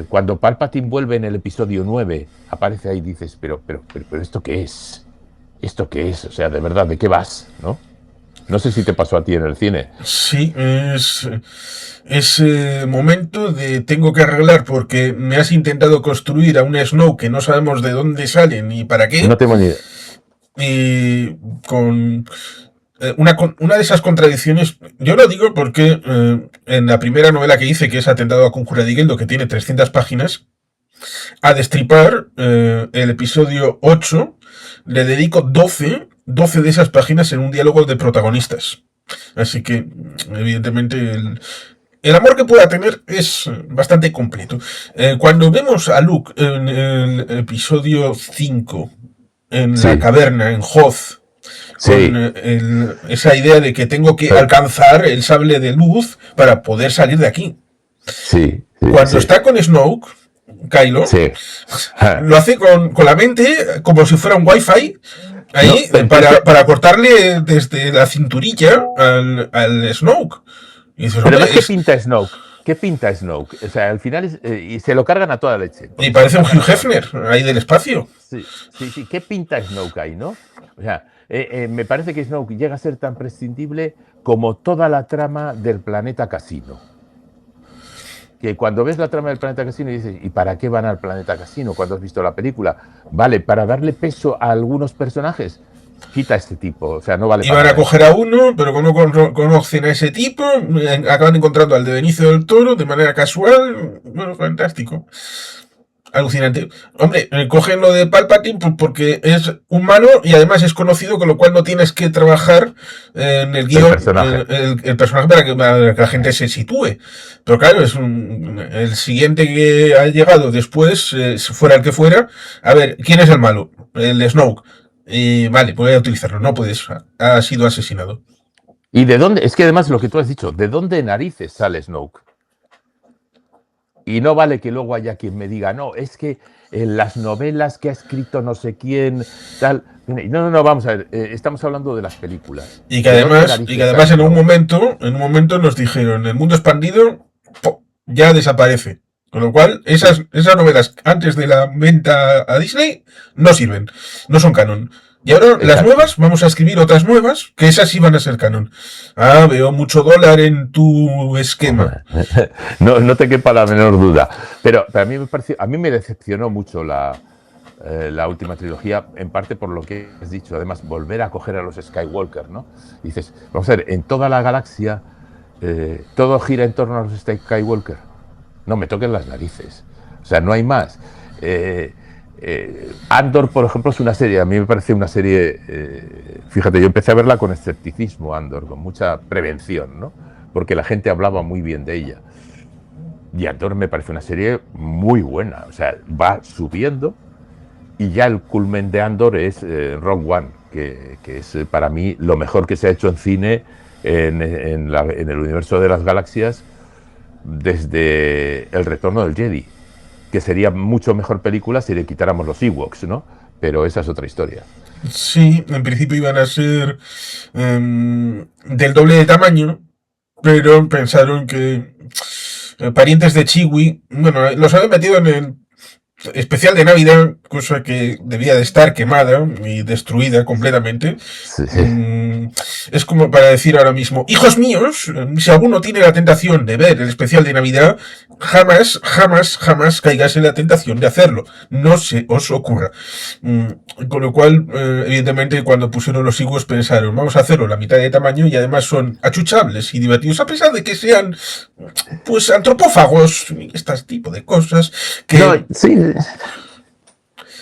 Cuando Palpatine vuelve en el episodio 9, aparece ahí y dices, pero ¿esto qué es? ¿Esto qué es? O sea, de verdad, ¿de qué vas? ¿No? No sé si te pasó a ti en el cine. Sí, es ese momento de tengo que arreglar porque me has intentado construir a un Snow que no sabemos de dónde sale ni para qué. No tengo ni idea. Y con una de esas contradicciones, yo lo digo porque en la primera novela que hice, que es Atentado a Conjura de Geldo, que tiene 300 páginas, a destripar el episodio 8, le dedico 12 de esas páginas en un diálogo de protagonistas. Así que, evidentemente, el amor que pueda tener es bastante completo. Cuando vemos a Luke en el episodio 5, en la Sí, caverna, en Hoth, con sí, esa idea de que tengo que pero, alcanzar el sable de luz para poder salir de aquí. sí, sí, Cuando sí, está con Snoke, Kylo, sí. lo hace con la mente como si fuera un wifi No, ahí pero es que, para cortarle desde la cinturilla al Snoke. Y dices, pero hombre, además, ¿qué pinta Snoke? ¿Qué pinta Snoke? O sea, al final y se lo cargan a toda leche, y porque se lo parece un cargan a Hugh toda Hefner leche. ahí del espacio. Sí, sí, sí. ¿Qué pinta Snoke ahí, no? O sea, me parece que Snoke llega a ser tan prescindible como toda la trama del planeta Casino. Que cuando ves la trama del planeta Casino y dices, ¿y para qué van al planeta Casino cuando has visto la película? Vale, para darle peso a algunos personajes. Quita a este tipo, o sea, no vale para Iban a nada coger este a tío. uno, pero como no conocen a ese tipo, acaban encontrando al de Benicio del Toro de manera casual. Bueno, fantástico. Alucinante. Hombre, cogen lo de Palpatine porque es un malo y además es conocido, con lo cual no tienes que trabajar en el El guión personaje. el personaje para que la gente se sitúe. Pero claro, el siguiente que ha llegado después, fuera el que fuera, a ver, ¿quién es el malo? El Snoke. Vale, voy a utilizarlo. No puedes. Ha sido asesinado. ¿Y de dónde? Es que además lo que tú has dicho, ¿de dónde narices sale Snoke? Y no vale que luego haya quien me diga, no, es que en las novelas que ha escrito no sé quién, tal. No, no, no, vamos a ver, estamos hablando de las películas. ¿De dónde Y que narices además sale Snoke? en un momento nos dijeron, el mundo expandido ya desaparece. Con lo cual, Sí, esas novelas antes de la venta a Disney no sirven, no son canon. Y ahora las exacto. nuevas, vamos a escribir otras nuevas, que esas sí van a ser canon. Ah, veo mucho dólar en tu esquema. No, no te quepa la menor duda. Pero a mí me pareció, a mí me decepcionó mucho la última trilogía, en parte por lo que has dicho. Además, volver a coger a los Skywalker, ¿no? Y dices, vamos a ver, en toda la galaxia todo gira en torno a los Skywalker. No me toquen las narices. O sea, no hay más. Andor, por ejemplo, es una serie, a mí me parece una serie, fíjate, yo empecé a verla con escepticismo, Andor, con mucha prevención, ¿no? Porque la gente hablaba muy bien de ella. Y Andor me parece una serie muy buena, o sea, va subiendo y ya el culmen de Andor es Rogue One, que es para mí lo mejor que se ha hecho en cine en el universo de las galaxias desde El Retorno del Jedi, que sería mucho mejor película si le quitáramos los Ewoks, ¿no? Pero esa es otra historia. Sí, en principio iban a ser del doble de tamaño, pero pensaron que parientes de Chiwi, bueno, los habían metido en el especial de Navidad, cosa que debía de estar quemada y destruida completamente. Sí, sí. Mm, es como para decir ahora mismo, hijos míos, si alguno tiene la tentación de ver el especial de Navidad, jamás, jamás, jamás caigas en la tentación de hacerlo. No se os ocurra. Con lo cual, evidentemente, cuando pusieron los higos pensaron, vamos a hacerlo la mitad de tamaño y además son achuchables y divertidos, a pesar de que sean, pues, antropófagos y este tipo de cosas No, que sí,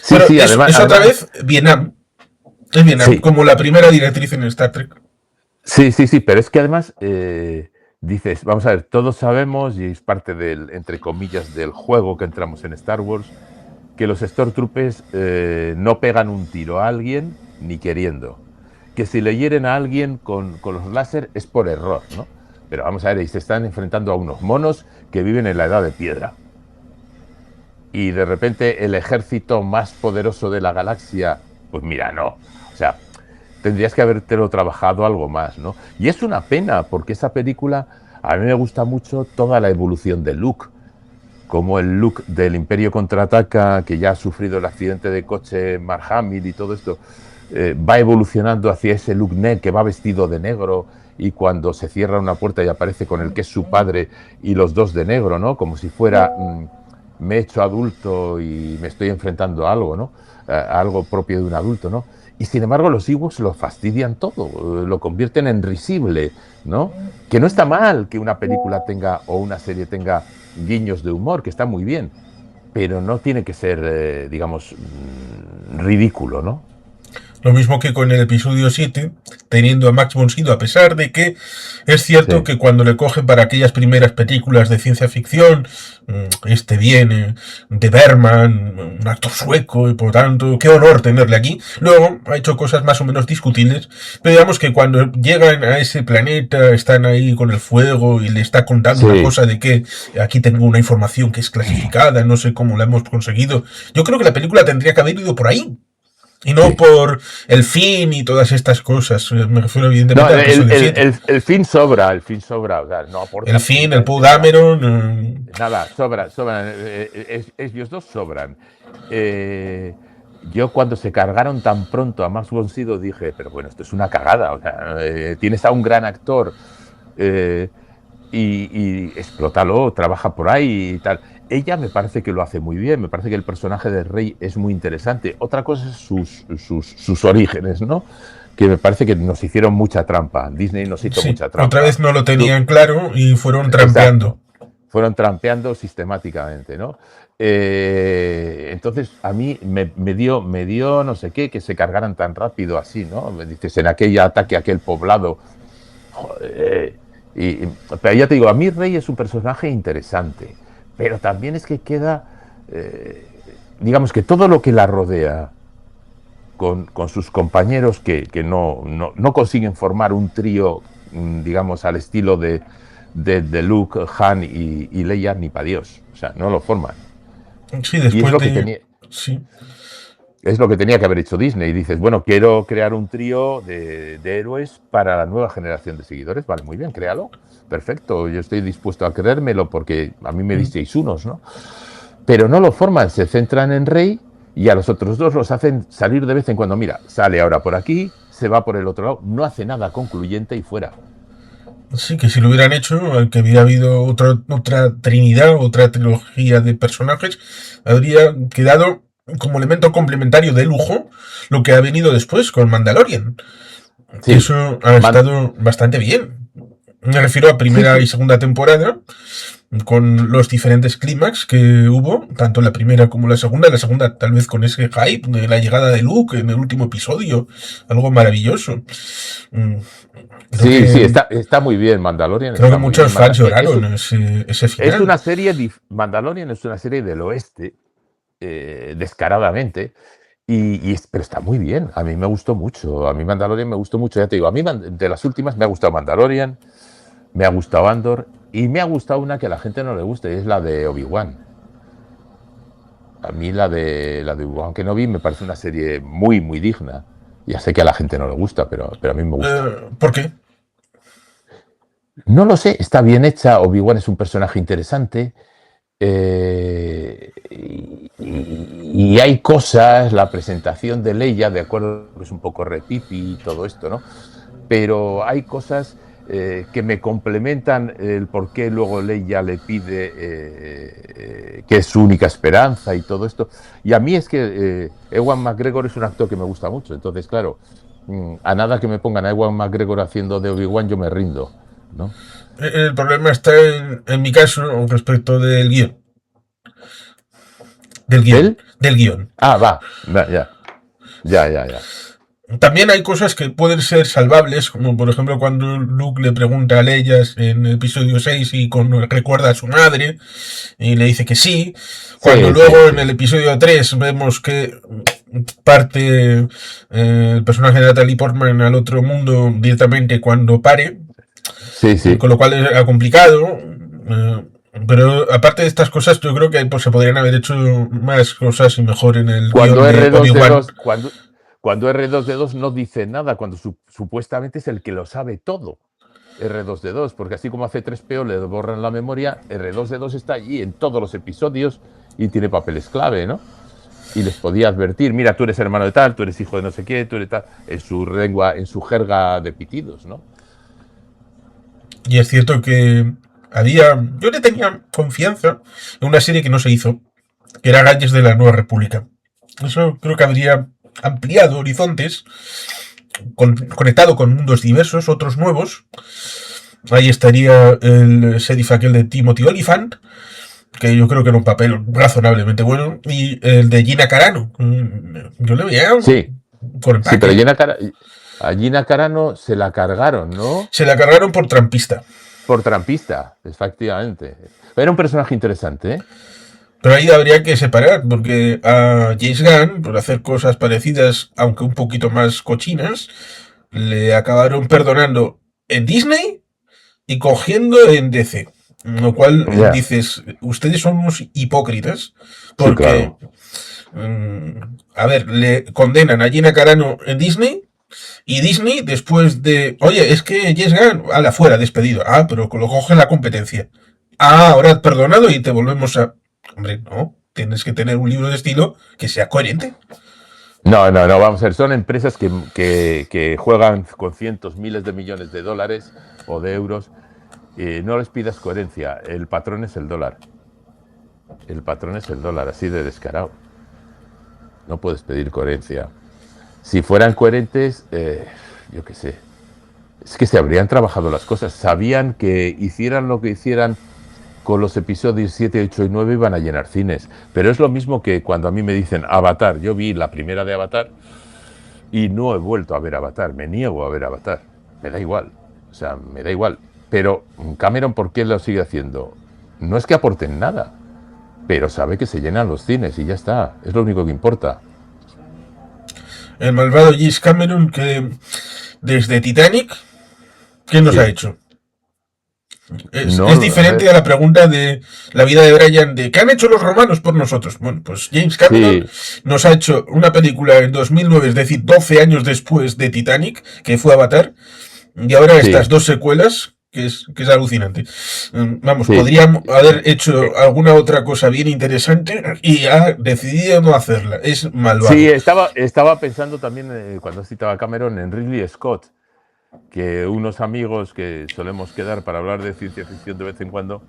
sí, pero sí, además, es otra vez Vietnam. Es Vietnam, sí, como la primera directriz en Star Trek. sí, sí, sí, pero es que además dices, vamos a ver, todos sabemos, y es parte del, entre comillas, del juego que entramos en Star Wars, que los Stormtroopers no pegan un tiro a alguien ni queriendo. que si le hieren a alguien con los láser es por error, ¿no? Pero vamos a ver, y se están enfrentando a unos monos que viven en la edad de piedra. Y de repente el ejército más poderoso de la galaxia, pues mira, no. O sea, tendrías que habértelo trabajado algo más, ¿no? Y es una pena, porque esa película, a mí me gusta mucho toda la evolución de Luke, como el Luke del Imperio Contraataca, que ya ha sufrido el accidente de coche Mark Hamill y todo esto, va evolucionando hacia ese Luke Ned que va vestido de negro y cuando se cierra una puerta y aparece con el que es su padre y los dos de negro, ¿no? Como si fuera, me he hecho adulto y me estoy enfrentando a algo, ¿no? A algo propio de un adulto, ¿no? Y sin embargo los Ewoks lo fastidian todo, lo convierten en risible, ¿no? Que no está mal que una película tenga o una serie tenga guiños de humor, que está muy bien, pero no tiene que ser, digamos, ridículo, ¿no? Lo mismo que con el episodio 7, teniendo a Max von Sydow, a pesar de que es cierto Sí. que cuando le cogen para aquellas primeras películas de ciencia ficción, viene de Berman, un actor sueco, y por tanto, qué honor tenerle aquí. Luego ha hecho cosas más o menos discutibles, pero digamos que cuando llegan a ese planeta, están ahí con el fuego y le está contando una Sí. cosa de que aquí tengo una información que es clasificada, no sé cómo la hemos conseguido. Yo creo que la película tendría que haber ido por ahí. Y no Sí. por el fin y todas estas cosas. Me refiero No, evidentemente al episodio 7. el fin sobra, el fin sobra, o sea, no aporta El fin, el Poe absolutamente nada. Dameron. Nada, sobran, ellos dos sobran. Yo cuando se cargaron tan pronto a Max von Sydow dije, pero bueno, esto es una cagada, o sea, tienes a un gran actor y explótalo, trabaja por ahí y tal. Ella me parece que lo hace muy bien, me parece que el personaje de Rey es muy interesante. Otra cosa es sus orígenes, ¿no? Que me parece que nos hicieron mucha trampa. Disney nos hizo Sí, mucha otra trampa. vez no lo tenían claro y fueron Exacto. trampeando. Fueron trampeando sistemáticamente, ¿no? Entonces a mí me dio no sé qué, que se cargaran tan rápido así, ¿no? Me dices, en aquel ataque a aquel poblado. Joder. Pero ya te digo, a mí Rey es un personaje interesante, pero también es que queda, digamos que todo lo que la rodea con sus compañeros que no consiguen formar un trío, digamos, al estilo de Luke, Han y Leia, ni para Dios. O sea, no lo forman. Sí, Y después de. Sí. es lo que tenía que haber hecho Disney. Y dices, bueno, quiero crear un trío de héroes para la nueva generación de seguidores. Vale, muy bien, créalo. Perfecto, yo estoy dispuesto a creérmelo porque a mí me disteis unos, ¿no? Pero no lo forman, se centran en Rey y a los otros dos los hacen salir de vez en cuando. Mira, sale ahora por aquí, se va por el otro lado, no hace nada concluyente y fuera. Sí, que si lo hubieran hecho, que hubiera habido otra trinidad, otra trilogía de personajes, habría quedado como elemento complementario de lujo lo que ha venido después con Mandalorian. Que Sí, eso ha estado bastante bien. Me refiero a sí, primera y sí. segunda temporada, con los diferentes clímax que hubo, tanto la primera como la segunda tal vez con ese hype de la llegada de Luke en el último episodio, algo maravilloso. Creo Sí, sí, que, está muy bien, Mandalorian creo que está muy bien. muchos fans lloraron ese Es final. una serie, Mandalorian es una serie del oeste, descaradamente, pero está muy bien. A mí me gustó mucho. A mí Mandalorian me gustó mucho. Ya te digo, a mí de las últimas me ha gustado Mandalorian, me ha gustado Andor y me ha gustado una que a la gente no le gusta y es la de Obi-Wan. A mí la de Obi-Wan Kenobi me parece una serie muy, muy digna. Ya sé que a la gente no le gusta, pero a mí me gusta. ¿Por qué? No lo sé, está bien hecha. Obi-Wan es un personaje interesante. Y hay cosas, la presentación de Leia, de acuerdo que es un poco repipi y todo esto, ¿no? Pero hay cosas que me complementan el por qué luego Leia le pide que es su única esperanza y todo esto. Y a mí es que Ewan McGregor es un actor que me gusta mucho. Entonces, claro, a nada que me pongan a Ewan McGregor haciendo de Obi-Wan, yo me rindo, ¿no? El problema está en mi caso respecto del guión. Del guión. ¿Él? Del guión. Ah, va, ya, ya, ya, ya. También hay cosas que pueden ser salvables, como por ejemplo cuando Luke le pregunta a Leia en el episodio 6 y recuerda a su madre y le dice que sí. Cuando Sí, sí, luego en sí. el episodio 3 vemos que parte el personaje de Natalie Portman al otro mundo directamente cuando pare, Sí, sí. con lo cual era complicado. Pero aparte de estas cosas, yo creo que pues, se podrían haber hecho más cosas y mejor en el Cuando guión de Obi-Wan. R2D2, cuando R2D2 no dice nada, cuando supuestamente es el que lo sabe todo. R2D2, porque así como a C3PO le borran la memoria, R2D2 está allí en todos los episodios y tiene papeles clave, ¿no? Y les podía advertir, mira, tú eres hermano de tal, tú eres hijo de no sé qué, tú eres tal, en su lengua, en su jerga de pitidos, ¿no? Y es cierto que yo le tenía confianza en una serie que no se hizo, que era Galles de la Nueva República. Eso creo que habría ampliado horizontes, conectado con mundos diversos, otros nuevos. Ahí estaría el sheriff aquel de Timothy Olyphant, que yo creo que era un papel razonablemente bueno, y el de Gina Carano. Yo le veía Sí, con sí, pero empaque. A Gina Carano se la cargaron, ¿no? Se la cargaron por trampista. Por trampista, efectivamente. Era un personaje interesante, ¿eh? Pero ahí habría que separar, porque a James Gunn, por hacer cosas parecidas, aunque un poquito más cochinas, le acabaron perdonando en Disney y cogiendo en DC. Lo cual Ya. dices, ustedes son unos hipócritas, Sí, porque, claro. a ver, le condenan a Gina Carano en Disney y Disney después de, oye, es que James Gunn, a la fuera, despedido. Ah, pero lo coge la competencia. Ah, ahora perdonado y te volvemos a... Hombre, no, tienes que tener un libro de estilo que sea coherente. No, no, no, vamos a ver, son empresas que juegan con cientos, miles de millones de dólares o de euros. No les pidas coherencia, el patrón es el dólar. El patrón es el dólar, así de descarado. No puedes pedir coherencia. Si fueran coherentes, yo qué sé, es que se habrían trabajado las cosas. Sabían que hicieran lo que hicieran con los episodios 7, 8 y 9 iban a llenar cines. Pero es lo mismo que cuando a mí me dicen Avatar. Yo vi la primera de Avatar y no he vuelto a ver Avatar. Me niego a ver Avatar. Me da igual. O sea, me da igual. Pero Cameron, ¿por qué lo sigue haciendo? No es que aporten nada, pero sabe que se llenan los cines y ya está. Es lo único que importa. El malvado James Cameron que desde Titanic, ¿qué nos ha Sí. hecho? Es No, a diferente a ver. la pregunta de la vida de Brian de ¿qué han hecho los romanos por nosotros? Bueno, pues James Cameron Sí, nos ha hecho una película en 2009, es decir, 12 años después de Titanic, que fue Avatar, y ahora estas sí, dos secuelas, que es alucinante. Vamos, sí. podrían haber hecho Eh, alguna otra cosa bien interesante y ha decidido no hacerla. Es Sí, malvado. estaba pensando también, cuando citaba a Cameron, en Ridley Scott, que unos amigos que solemos quedar para hablar de ciencia ficción de vez en cuando,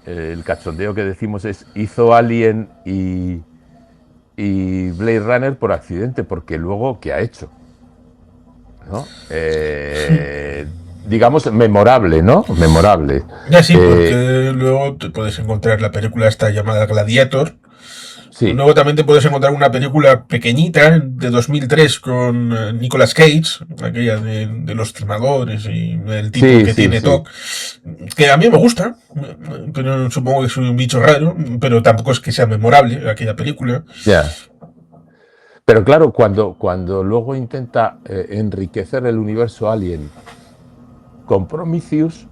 el cachondeo que decimos es, hizo Alien y Blade Runner por accidente, porque luego, ¿qué ha hecho? ¿No? Digamos, memorable, ¿no? Memorable. Ya sí, Eh, porque luego te puedes encontrar la película esta llamada Gladiator. sí, Luego también te puedes encontrar una película pequeñita de 2003 con Nicolas Cage, aquella de los timadores y el título sí, que sí, tiene sí. TOC, que a mí me gusta, pero supongo que soy un bicho raro, pero tampoco es que sea memorable aquella película. Ya. Pero claro, cuando luego intenta enriquecer el universo Alien con Prometheus,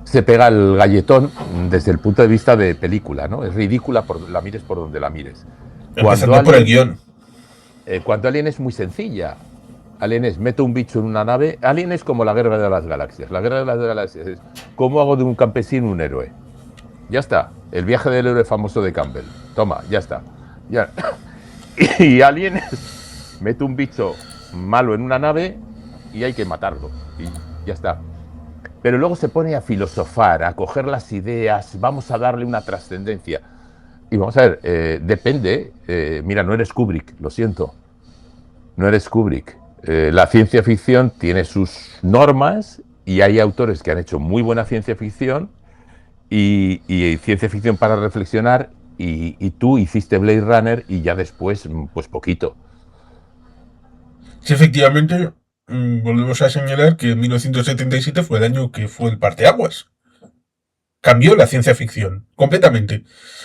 se pega el galletón desde el punto de vista de película, ¿no? Es ridícula, la mires por donde la mires. Cuando Empezando por el Alien, guión. cuando Alien es muy sencilla. Alien es, meto un bicho en una nave. Alien es como la guerra de las galaxias. La guerra de las galaxias es, ¿cómo hago de un campesino un héroe? Ya está. El viaje del héroe famoso de Campbell. Toma, ya está. Ya. Y Alien es, meto un bicho malo en una nave y hay que matarlo. Y ya está. Pero luego se pone a filosofar, a coger las ideas, vamos a darle una trascendencia. Y vamos a ver, depende. Mira, no eres Kubrick, lo siento. No eres Kubrick. La ciencia ficción tiene sus normas y hay autores que han hecho muy buena ciencia ficción y ciencia ficción para reflexionar y tú hiciste Blade Runner y ya después, pues poquito. Sí, efectivamente, volvemos a señalar que 1977 fue el año que fue el parteaguas. Cambió la ciencia ficción, completamente.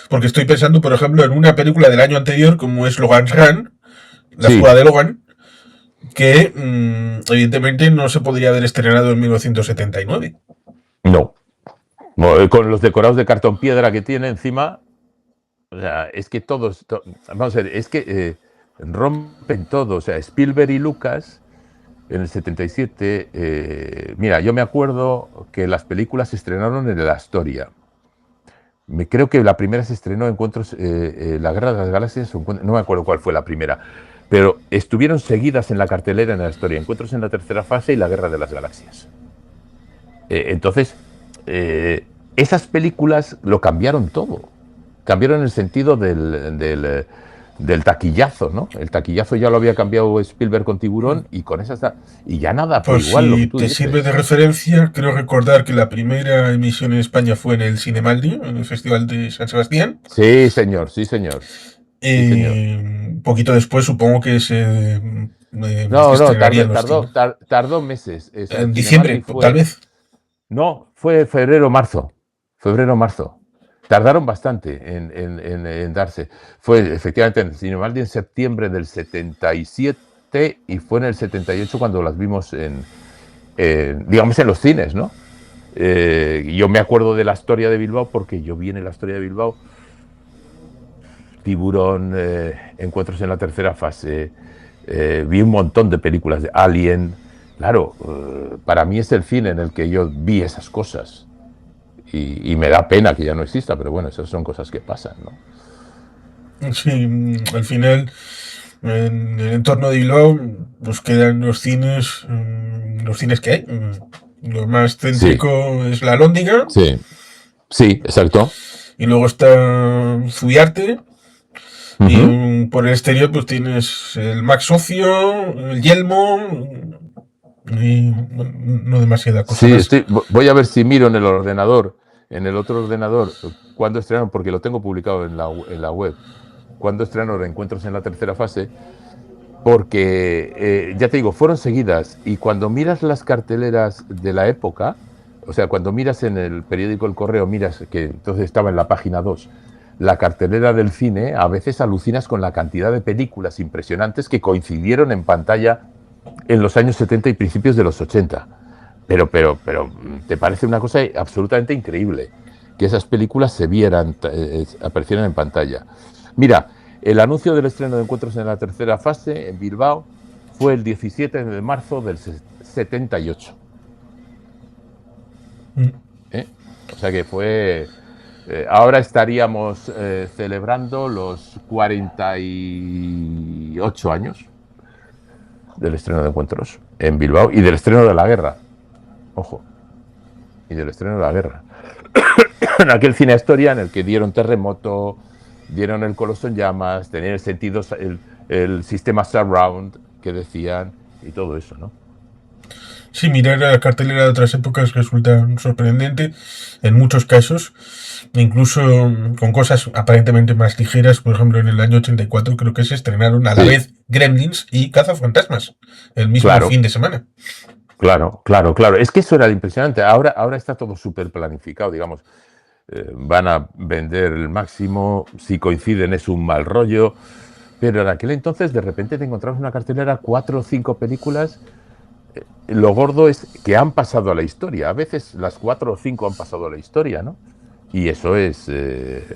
Porque estoy pensando, por ejemplo, en una película del año anterior, como es Logan's Run, La Sí, fuga de Logan, que evidentemente no se podría haber estrenado en 1979. no. Con los decorados de cartón piedra que tiene encima, o sea, es que todos, vamos a ver, es que rompen todo. O sea, Spielberg y Lucas en el 77, mira, yo me acuerdo que las películas se estrenaron en el Astoria. Creo que la primera se estrenó Encuentros, La Guerra de las Galaxias, no me acuerdo cuál fue la primera, pero estuvieron seguidas en la cartelera en la Astoria, Encuentros en la tercera fase y La Guerra de las Galaxias. Entonces, esas películas lo cambiaron todo. Cambiaron el sentido del taquillazo, ¿no? El taquillazo ya lo había cambiado Spielberg con Tiburón y con esas... Y ya nada fue Por igual, lo que si tú te sirve de dices. referencia, creo recordar que la primera emisión en España fue en el Cinemaldi, en el Festival de San Sebastián. Sí, señor, sí, señor. Sí, señor. Un poquito después supongo que se No, estrenaría en los cines. tardó meses. O sea, el En Cinemaldi diciembre, tal fue... vez. No, fue febrero-marzo. Febrero-marzo. Tardaron bastante en darse. Fue efectivamente en el Cinemaldi en septiembre del 77 y fue en el 78 cuando las vimos digamos, en los cines, ¿no? Yo me acuerdo de la historia de Bilbao porque yo vi en la historia de Bilbao Tiburón, Encuentros en la tercera fase, vi un montón de películas de Alien. Claro, para mí es el cine en el que yo vi esas cosas. Y me da pena que ya no exista, pero bueno, esas son cosas que pasan, ¿no? Sí, al final, en el entorno de Bilbao, pues quedan los cines que hay. Lo más Sí, céntrico es la Lóndiga, sí, sí, exacto. y luego está Zubiarte, y Ujú. por el exterior pues tienes el Max Socio, el Yelmo, y no demasiada cosa Sí, más. voy a ver si miro en el ordenador, en el otro ordenador, cuándo estrenaron, porque lo tengo publicado en la web, cuándo estrenaron Encuentros en la tercera fase, porque, ya te digo, fueron seguidas y cuando miras las carteleras de la época, o sea, cuando miras en el periódico El Correo, miras que entonces estaba en la página 2 la cartelera del cine, a veces alucinas con la cantidad de películas impresionantes que coincidieron en pantalla en los años 70 y principios de los 80. Pero, te parece una cosa absolutamente increíble que esas películas se vieran, aparecieran en pantalla. Mira, el anuncio del estreno de Encuentros en la tercera fase en Bilbao fue el 17 de marzo del 78. ¿Eh? O sea que fue... ahora estaríamos celebrando los 48 años del estreno de Encuentros en Bilbao y del estreno de La Guerra. Ojo, y del estreno de La Guerra. En aquel cine historia en el que dieron Terremoto, dieron El Coloso en Llamas, tenían el sentido, el sistema Surround que decían y todo eso, ¿no? Sí, mirar a la cartelera de otras épocas resulta sorprendente en muchos casos, incluso con cosas aparentemente más ligeras. Por ejemplo, en el año 84 creo que se estrenaron a la Sí, vez Gremlins y Cazafantasmas el mismo claro, fin de semana. claro, claro, claro. Es que eso era impresionante. Ahora está todo súper planificado, digamos. Van a vender el máximo, si coinciden es un mal rollo, pero en aquel entonces de repente te encontrabas una cartelera, 4 o 5 películas. Lo gordo es que han pasado a la historia. A veces las 4 o 5 han pasado a la historia, ¿no? Y eso es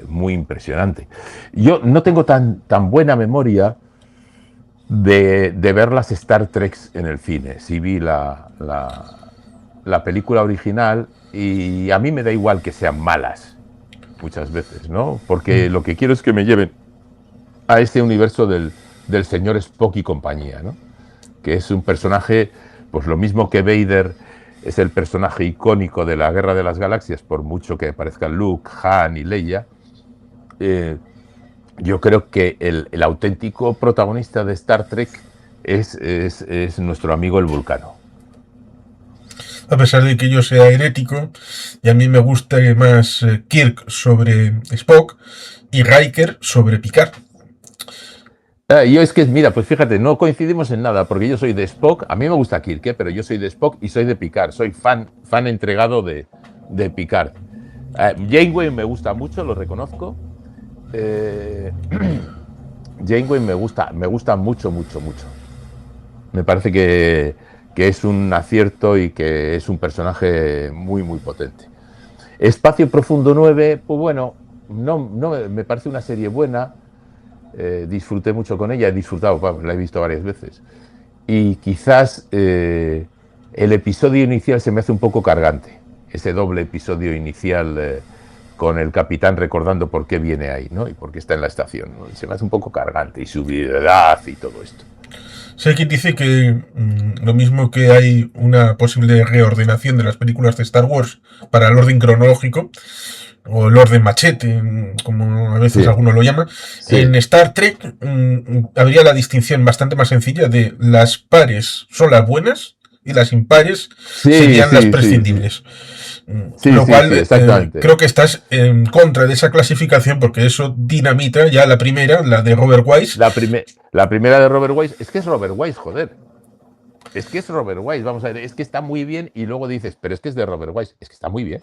muy impresionante. Yo no tengo tan buena memoria de ver las Star Treks en el cine. Sí vi la película original y a mí me da igual que sean malas muchas veces, ¿no? Porque lo que quiero es que me lleven a este universo del señor Spock y compañía, ¿no? Que es un personaje, pues lo mismo que Vader es el personaje icónico de la Guerra de las Galaxias, por mucho que parezcan Luke, Han y Leia, eh, yo creo que el auténtico protagonista de Star Trek es nuestro amigo el Vulcano. A pesar de que yo sea herético, y a mí me gusta más Kirk sobre Spock y Riker sobre Picard. Yo es que, mira, pues fíjate, no coincidimos en nada, porque yo soy de Spock, a mí me gusta Kirk, pero yo soy de Spock y soy de Picard, soy fan entregado de Picard. Janeway me gusta mucho, lo reconozco. Eh, Janeway me gusta mucho, mucho, mucho. Me parece que es un acierto y que es un personaje muy, muy potente. Espacio Profundo 9, pues bueno, no me parece una serie buena. Disfruté mucho con ella, he disfrutado, la he visto varias veces. Y quizás el episodio inicial se me hace un poco cargante. Ese doble episodio inicial con el capitán recordando por qué viene ahí, ¿no? Y por qué está en la estación, ¿no? Se me hace un poco cargante, y su edad y todo esto. Si hay quien dice que lo mismo que hay una posible reordenación de las películas de Star Wars para el orden cronológico, o el orden machete, como a veces Sí, algunos lo llaman, sí, en Star Trek habría la distinción bastante más sencilla de las pares son las buenas y las impares sí, serían las sí, sí, sí, prescindibles. sí, Lo sí, cual sí, exactamente. creo que estás en contra de esa clasificación porque eso dinamita ya la primera, la de Robert Wise. La primera de Robert Wise, es que es Robert Wise, joder. Es que es Robert Wise, vamos a ver, es que está muy bien y luego dices, pero es que es de Robert Wise, es que está muy bien.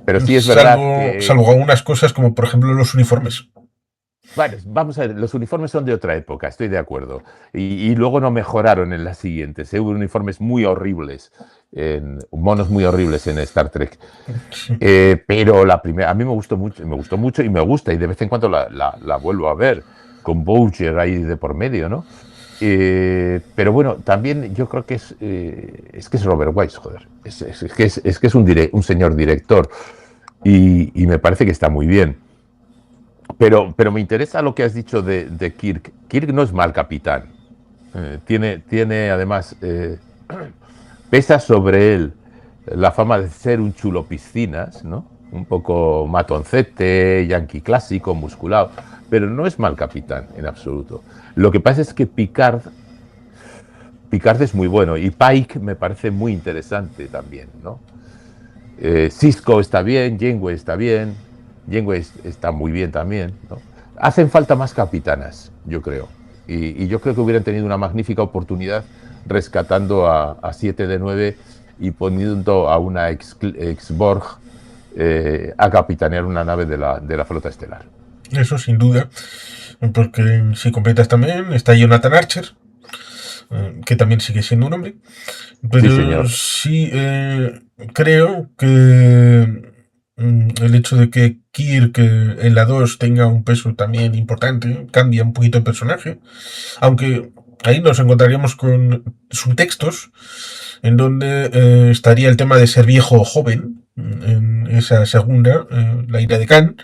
Pero sí es verdad Salvo algunas cosas como por ejemplo los uniformes. bueno, vamos a ver, los uniformes son de otra época, estoy de acuerdo. Y luego no mejoraron en las siguientes. Hubo uniformes muy horribles, monos muy horribles en Star Trek. Pero la primera, a mí me gustó mucho y me gusta, y de vez en cuando la vuelvo a ver, con Boucher ahí de por medio, ¿no? Pero bueno, también yo creo que es que es Robert Wise, joder. Es que es un señor director y me parece que está muy bien. Pero me interesa lo que has dicho de Kirk. Kirk no es mal capitán. Tiene además, pesa sobre él la fama de ser un chulo piscinas, ¿no? Un poco matoncete, yanqui clásico, musculado, pero no es mal capitán en absoluto. Lo que pasa es que Picard es muy bueno y Pike me parece muy interesante también, ¿no? Cisco está bien, Janeway está bien, Janeway está muy bien también, ¿no? Hacen falta más capitanas, yo creo. Y yo creo que hubieran tenido una magnífica oportunidad rescatando a 7 de 9 y poniendo a una ex Borg a capitanear una nave de la flota estelar. Eso sin duda. Porque si completas también está Jonathan Archer, que también sigue siendo un hombre. Sí, Pero señor. sí creo que el hecho de que Kirk en la 2 tenga un peso también importante cambia un poquito el personaje. Aunque ahí nos encontraríamos con subtextos en donde estaría el tema de ser viejo o joven en esa segunda, la ira de Khan.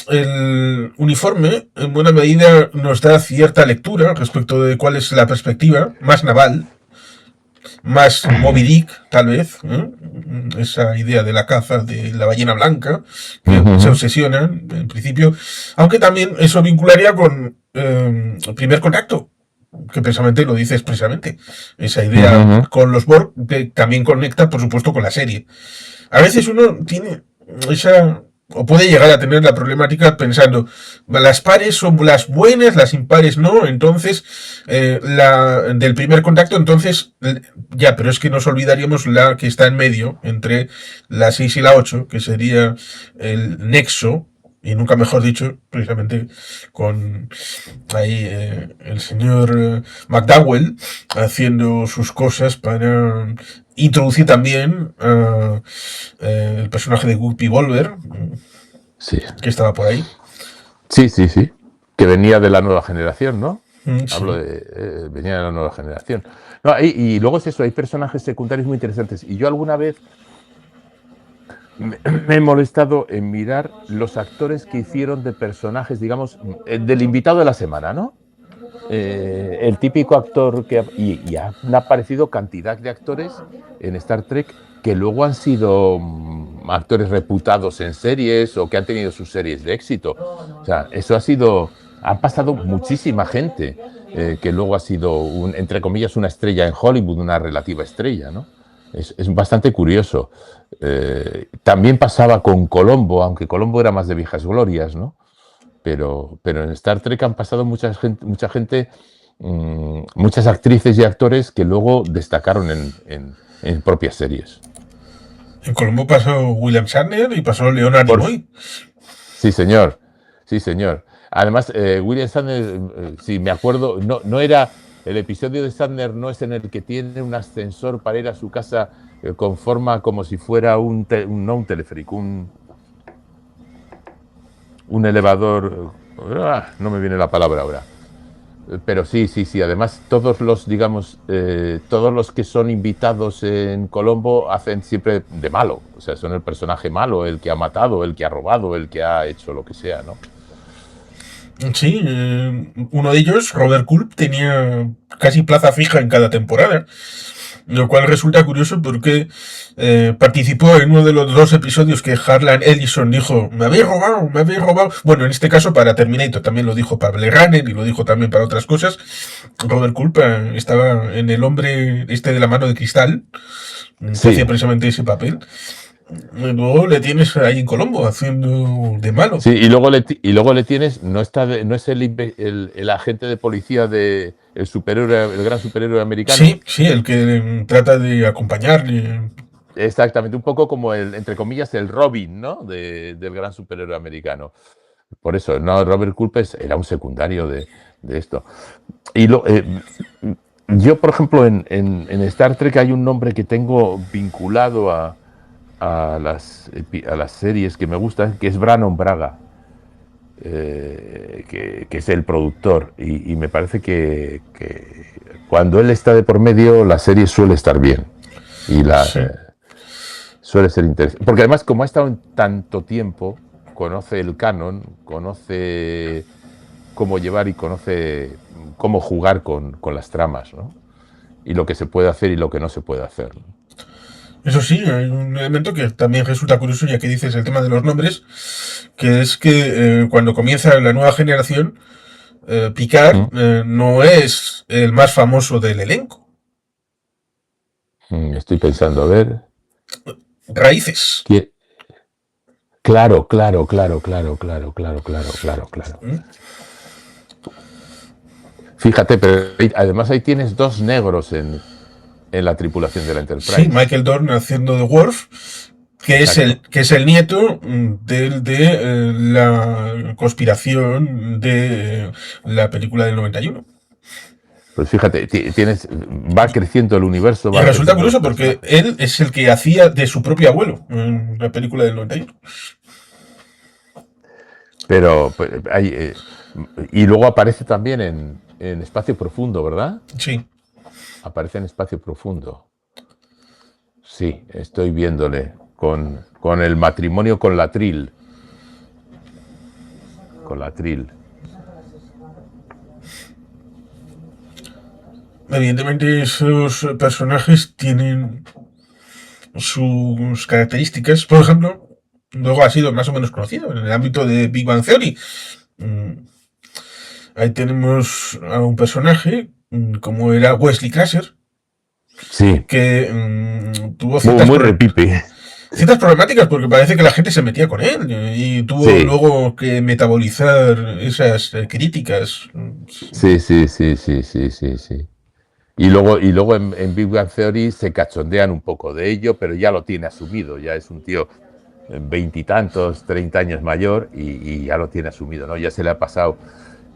El uniforme, en buena medida, nos da cierta lectura respecto de cuál es la perspectiva más naval, más Moby Dick, tal vez, ¿eh? Esa idea de la caza de la ballena blanca, Uh que se -huh. obsesionan en principio, aunque también eso vincularía con el primer contacto, que precisamente lo dice expresamente, esa Uh idea -huh. con los Borg, que también conecta, por supuesto, con la serie. A veces uno tiene esa, o puede llegar a tener la problemática pensando, las pares son las buenas, las impares no, entonces, la del primer contacto, entonces, ya, pero es que nos olvidaríamos la que está en medio, entre la 6 y la 8 que sería el nexo, y nunca mejor dicho, precisamente con ahí el señor McDowell haciendo sus cosas para introducir también el personaje de Whoopi Wolver, Sí. que estaba por ahí. Sí, sí, sí. Que venía de la nueva generación, ¿no? Hablo Sí. de. Venía de la nueva generación. No, y luego es eso, hay personajes secundarios muy interesantes. Y yo alguna vez me he molestado en mirar los actores que hicieron de personajes, digamos, del invitado de la semana, ¿no? El típico actor que. Y han aparecido cantidad de actores en Star Trek que luego han sido actores reputados en series o que han tenido sus series de éxito. O sea, eso ha sido. Han pasado muchísima gente que luego ha sido, entre comillas, una estrella en Hollywood, una relativa estrella, ¿no? Es bastante curioso. También pasaba con Colombo, aunque Colombo era más de viejas glorias, ¿no? pero en Star Trek han pasado mucha gente, muchas actrices y actores que luego destacaron en propias series. En Colombo pasó William Shatner y pasó Leonard Nimoy. Sí, señor. Sí, señor. Además, William Shatner, sí, me acuerdo, no era... El episodio de Shatner no es en el que tiene un ascensor para ir a su casa con forma como si fuera no un teleférico, un elevador... no me viene la palabra ahora. Pero sí. Además, todos los que son invitados en Colombo hacen siempre de malo. O sea, son el personaje malo, el que ha matado, el que ha robado, el que ha hecho lo que sea, ¿no? Sí, uno de ellos, Robert Culp, tenía casi plaza fija en cada temporada. Lo cual resulta curioso porque participó en uno de los 2 episodios que Harlan Ellison dijo, me habéis robado. Bueno, en este caso para Terminator también lo dijo para Blade Runner y lo dijo también para otras cosas. Robert Culp estaba en El hombre de la mano de cristal, que hacía precisamente ese papel. Luego le tienes ahí en Colombo haciendo de malo. Sí, y luego le tienes, no es el agente de policía el gran superhéroe americano. Sí, el que trata de acompañarle. Exactamente, un poco como entre comillas, el Robin, ¿no? Del gran superhéroe americano. Por eso, no, Robert Culp era un secundario de esto. Y yo, por ejemplo, en Star Trek hay un nombre que tengo vinculado a las series que me gustan, que es Brannon Braga, que es el productor, y me parece que cuando él está de por medio la serie suele estar bien y suele ser interesante, porque además como ha estado en tanto tiempo conoce el canon, conoce cómo llevar y conoce cómo jugar con las tramas, ¿no? Y lo que se puede hacer y lo que no se puede hacer, ¿no? Eso sí, hay un elemento que también resulta curioso, ya que dices el tema de los nombres, que es que cuando comienza la nueva generación, Picard no es el más famoso del elenco. Estoy pensando, a ver. Raíces. Claro. Fíjate, pero además ahí tienes 2 negros en la tripulación de la Enterprise. Sí, Michael Dorn haciendo de Worf, que es el nieto de la conspiración de la película del 91. Pues fíjate, va creciendo el universo. Y resulta curioso porque él es el que hacía de su propio abuelo en la película del 91. Pero y luego aparece también en Espacio Profundo, ¿verdad? Sí. Aparece en Espacio Profundo. Sí, estoy viéndole con el matrimonio con la Trill. Evidentemente esos personajes tienen sus características. Por ejemplo, luego ha sido más o menos conocido en el ámbito de Big Bang Theory. Ahí tenemos a un personaje como era Wesley Crusher. Sí. Que tuvo ciertas problemáticas porque parece que la gente se metía con él y tuvo luego que metabolizar esas críticas. Sí. Y luego en Big Bang Theory se cachondean un poco de ello, pero ya lo tiene asumido, ya es un tío 20 y tantos, 30 años mayor y ya lo tiene asumido, ¿no? Ya se le ha pasado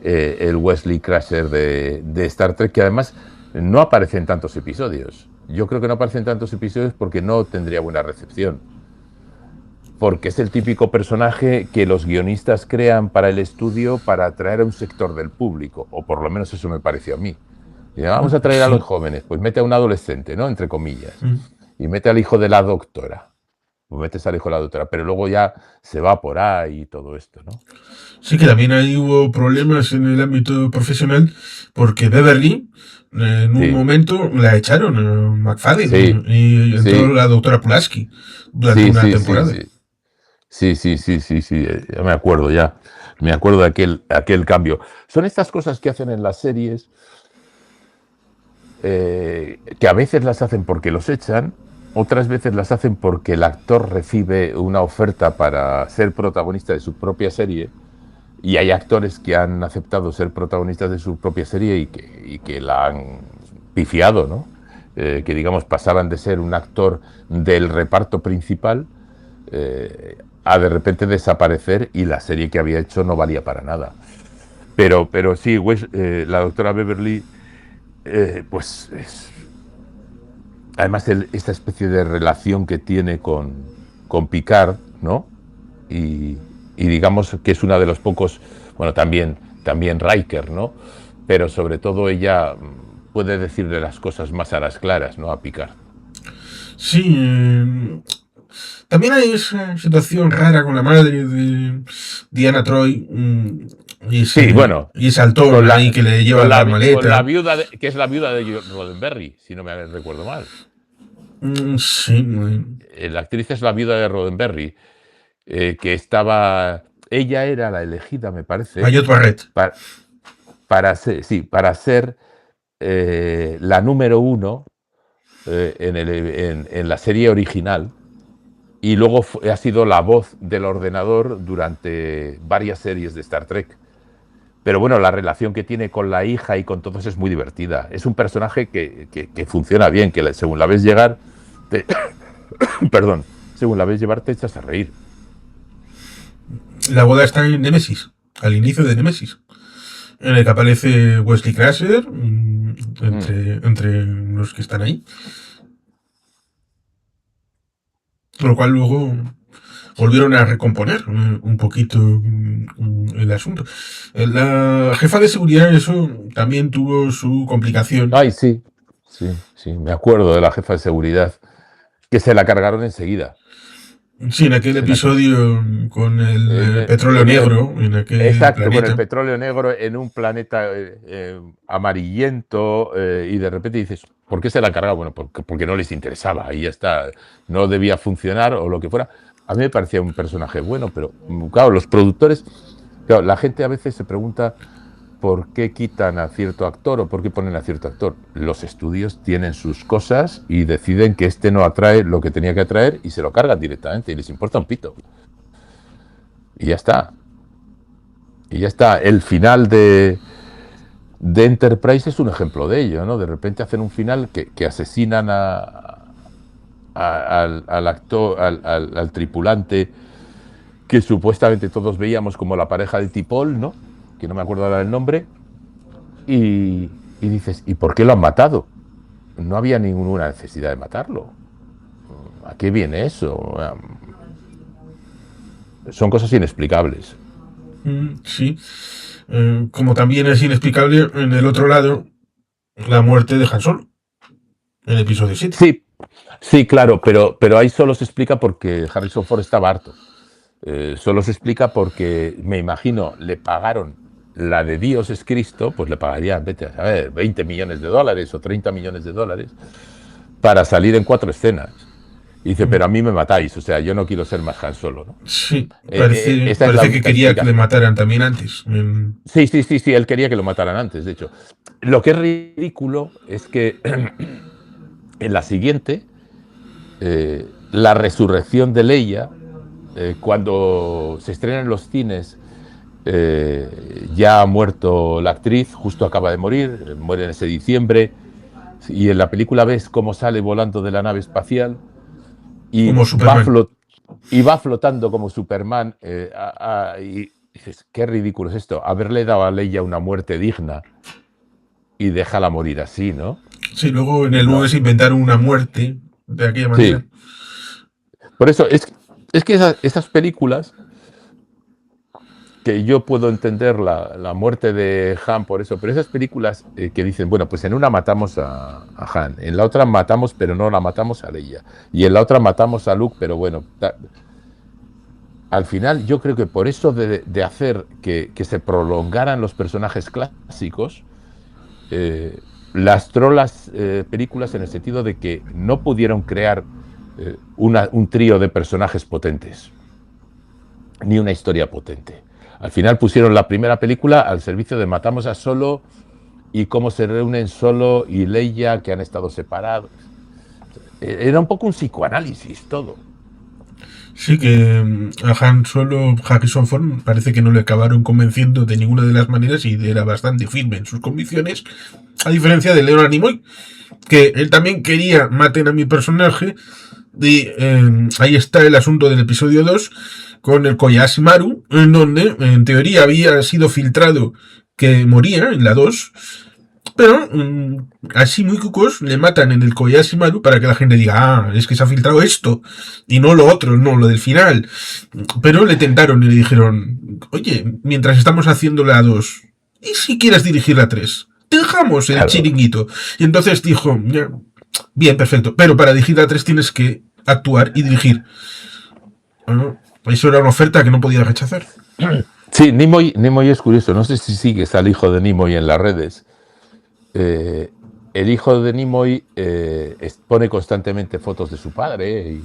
el Wesley Crusher de Star Trek, que además no aparece en tantos episodios. Yo creo que no aparece en tantos episodios porque no tendría buena recepción. Porque es el típico personaje que los guionistas crean para el estudio para atraer a un sector del público, o por lo menos eso me pareció a mí. Y vamos a traer a los jóvenes, pues mete a un adolescente, ¿no? Entre comillas. Y mete al hijo de la doctora. Pues metes al hijo de la doctora, pero luego ya se va por ahí y todo esto, ¿no? Sí, que también ahí hubo problemas en el ámbito profesional, porque Beverly en un momento la echaron a McFadden y entró la doctora Pulaski durante una temporada. Sí, ya me acuerdo de aquel cambio. Son estas cosas que hacen en las series que a veces las hacen porque los echan, otras veces las hacen porque el actor recibe una oferta para ser protagonista de su propia serie y hay actores que han aceptado ser protagonistas de su propia serie y que la han pifiado, ¿no? Que digamos pasaran de ser un actor del reparto principal a de repente desaparecer y la serie que había hecho no valía para nada. Pero sí, la doctora Beverly, pues además esta especie de relación que tiene con Picard, ¿no? Y, y digamos que es una de los pocos, bueno, también Riker, ¿no? Pero sobre todo ella puede decirle las cosas más a las claras, ¿no? A Picard. Sí, también hay esa situación rara con la madre de Diana Troy, Sí, bueno, y ese haltón ahí que le lleva la con la maleta. viuda, que es la viuda de Roddenberry, si no me recuerdo mal. Sí, La actriz es la viuda de Roddenberry, que estaba, ella era la elegida, me parece, Ayot Barrett. para ser la número uno en la serie original, y luego ha sido la voz del ordenador durante varias series de Star Trek. Pero bueno, la relación que tiene con la hija y con todos es muy divertida. Es un personaje que funciona bien, que según la ves llegar, perdón, según la ves llevar te echas a reír. La boda está en Nemesis, al inicio de Nemesis, en el que aparece Wesley Crusher, entre los que están ahí. Lo cual luego volvieron a recomponer un poquito el asunto. La jefa de seguridad, eso también tuvo su complicación. Ay, sí, sí, me acuerdo de la jefa de seguridad, que se la cargaron enseguida. Sí, en aquel Se la, episodio con el en, petróleo negro, en aquel exacto, con el planeta. petróleo negro en un planeta amarillento, y de repente dices, ¿por qué se la cargaba? Bueno, porque no les interesaba, y ya está, no debía funcionar o lo que fuera. A mí me parecía un personaje bueno, pero claro, los productores, claro, la gente a veces se pregunta por qué quitan a cierto actor o por qué ponen a cierto actor. Los estudios tienen sus cosas y deciden que este no atrae lo que tenía que atraer y se lo cargan directamente y les importa un pito. Y ya está. Y ya está. El final de Enterprise es un ejemplo de ello, ¿no? De repente hacen un final que asesinan al actor, al tripulante que supuestamente todos veíamos como la pareja de T'Pol, ¿no? Que no me acuerdo ahora el nombre. Y dices, ¿y por qué lo han matado? No había ninguna necesidad de matarlo. ¿A qué viene eso? Son cosas inexplicables. Sí. Como también es inexplicable en el otro lado la muerte de Han Solo en el episodio 7. Sí, sí, claro, pero ahí solo se explica porque Harrison Ford estaba harto. Solo se explica porque, me imagino, le pagaron la de Dios es Cristo, pues le pagarían, vete a saber, 20 millones de dólares o 30 millones de dólares para salir en 4 escenas. Y dice, pero a mí me matáis, o sea, yo no quiero ser más Han Solo, ¿no? Sí, Esa es la parece que única quería que le explicación. mataran también antes. Sí, él quería que lo mataran antes, de hecho. Lo que es ridículo es que en la siguiente, la resurrección de Leia, cuando se estrena en los cines, ya ha muerto la actriz, justo acaba de morir, muere en ese diciembre, y en la película ves cómo sale volando de la nave espacial y Como Superman. va flotando como Superman, y dices, qué ridículo es esto, haberle dado a Leia una muerte digna y déjala morir así, ¿no? Sí, luego en el No. 9 se inventaron una muerte de aquella manera. Sí, por eso es que esas películas, que yo puedo entender la muerte de Han por eso, pero esas películas que dicen, bueno, pues en una matamos a Han, en la otra matamos, pero no la matamos a Leia, y en la otra matamos a Luke, pero bueno, al final yo creo que por eso de hacer que se prolongaran los personajes clásicos, lastró las películas en el sentido de que no pudieron crear un trío de personajes potentes, ni una historia potente. Al final pusieron la primera película al servicio de matamos a Solo y cómo se reúnen Solo y Leia, que han estado separados. Era un poco un psicoanálisis todo. Sí, que a Han Solo, Harrison Ford parece que no le acabaron convenciendo de ninguna de las maneras y era bastante firme en sus convicciones, a diferencia de Leonard Nimoy, que él también quería maten a mi personaje. Y ahí está el asunto del episodio 2 con el Koyashi Maru, en donde en teoría había sido filtrado que moría en la 2, pero así muy cucos le matan en el Koyashi Maru para que la gente diga, ah, es que se ha filtrado esto y no lo otro, no lo del final. Pero le tentaron y le dijeron, oye, mientras estamos haciendo la 2, ¿y si quieres dirigir la 3? Te dejamos el Claro, chiringuito. Y entonces dijo, bien, perfecto, pero para dirigir la 3 tienes que actuar y dirigir. Ah, eso era una oferta que no podía rechazar. sí, Nimoy es curioso, no sé si sigues al hijo de Nimoy en las redes. Eh, el hijo de Nimoy pone constantemente fotos de su padre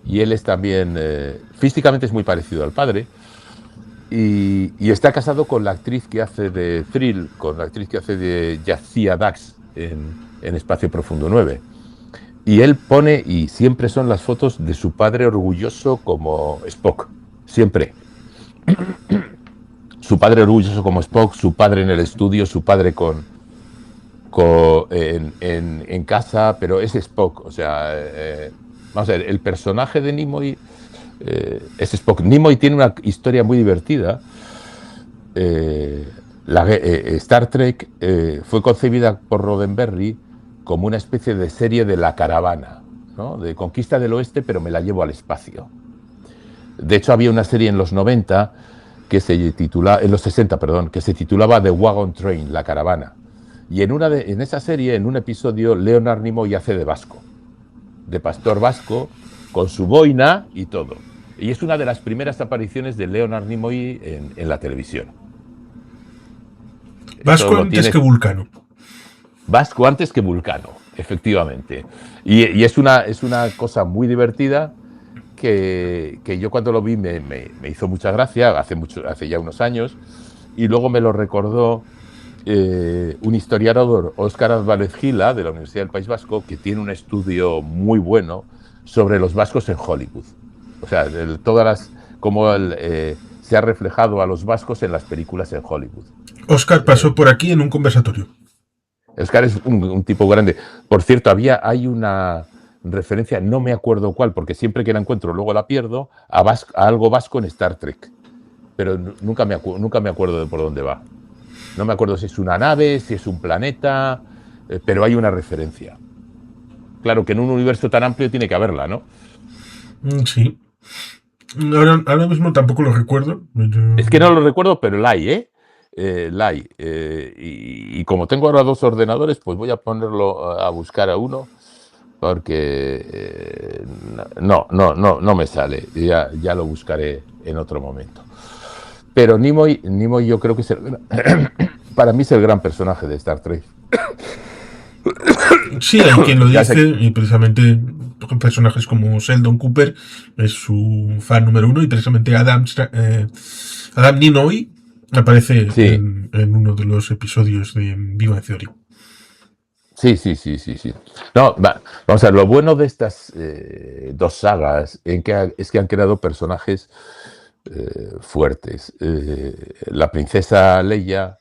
y él es también, físicamente es muy parecido al padre y está casado con la actriz que hace de Thrill, con la actriz que hace de Jadzia Dax en Espacio Profundo 9. Y él pone, y siempre son las fotos de su padre orgulloso como Spock, siempre. Su padre orgulloso como Spock, su padre en el estudio, su padre en casa, pero es Spock. O sea, vamos a ver, el personaje de Nimoy es Spock. Nimoy tiene una historia muy divertida. Star Trek fue concebida por Roddenberry como una especie de serie de la caravana, ¿no? De conquista del oeste, pero me la llevo al espacio. De hecho, había una serie en los 90 que se titulaba, en los 60, perdón, que se titulaba The Wagon Train, la caravana. Y en esa serie, en un episodio, Leonard Nimoy hace de vasco, de pastor vasco, con su boina y todo. Y es una de las primeras apariciones de Leonard Nimoy en la televisión. Eso Vasco lo antes que tiene Vulcano. vasco antes que Vulcano, efectivamente. Y es una cosa muy divertida que yo cuando lo vi me hizo mucha gracia, hace ya unos años, y luego me lo recordó un historiador, Óscar Álvarez Gila, de la Universidad del País Vasco, que tiene un estudio muy bueno sobre los vascos en Hollywood. O sea, cómo se ha reflejado a los vascos en las películas en Hollywood. Oscar pasó por aquí en un conversatorio. Oscar es un tipo grande. Por cierto, hay una referencia, no me acuerdo cuál, porque siempre que la encuentro luego la pierdo, a algo vasco en Star Trek. Pero nunca me acuerdo de por dónde va. No me acuerdo si es una nave, si es un planeta, pero hay una referencia. Claro que en un universo tan amplio tiene que haberla, ¿no? Sí. Ahora mismo tampoco lo recuerdo. Es que no lo recuerdo, pero la hay, ¿eh? La hay. Y como tengo ahora dos ordenadores, pues voy a ponerlo a buscar a uno, porque no me sale. Ya lo buscaré en otro momento. Pero Nimoy yo creo que es para mí es el gran personaje de Star Trek. Sí, hay quien lo Ya dice, sé, y precisamente personajes como Sheldon Cooper es su fan número uno, y precisamente Adam Nimoy aparece sí, en uno de los episodios de Viva Theory. sí. No, vamos a ver, lo bueno de estas dos sagas es que han creado personajes fuertes. La princesa Leia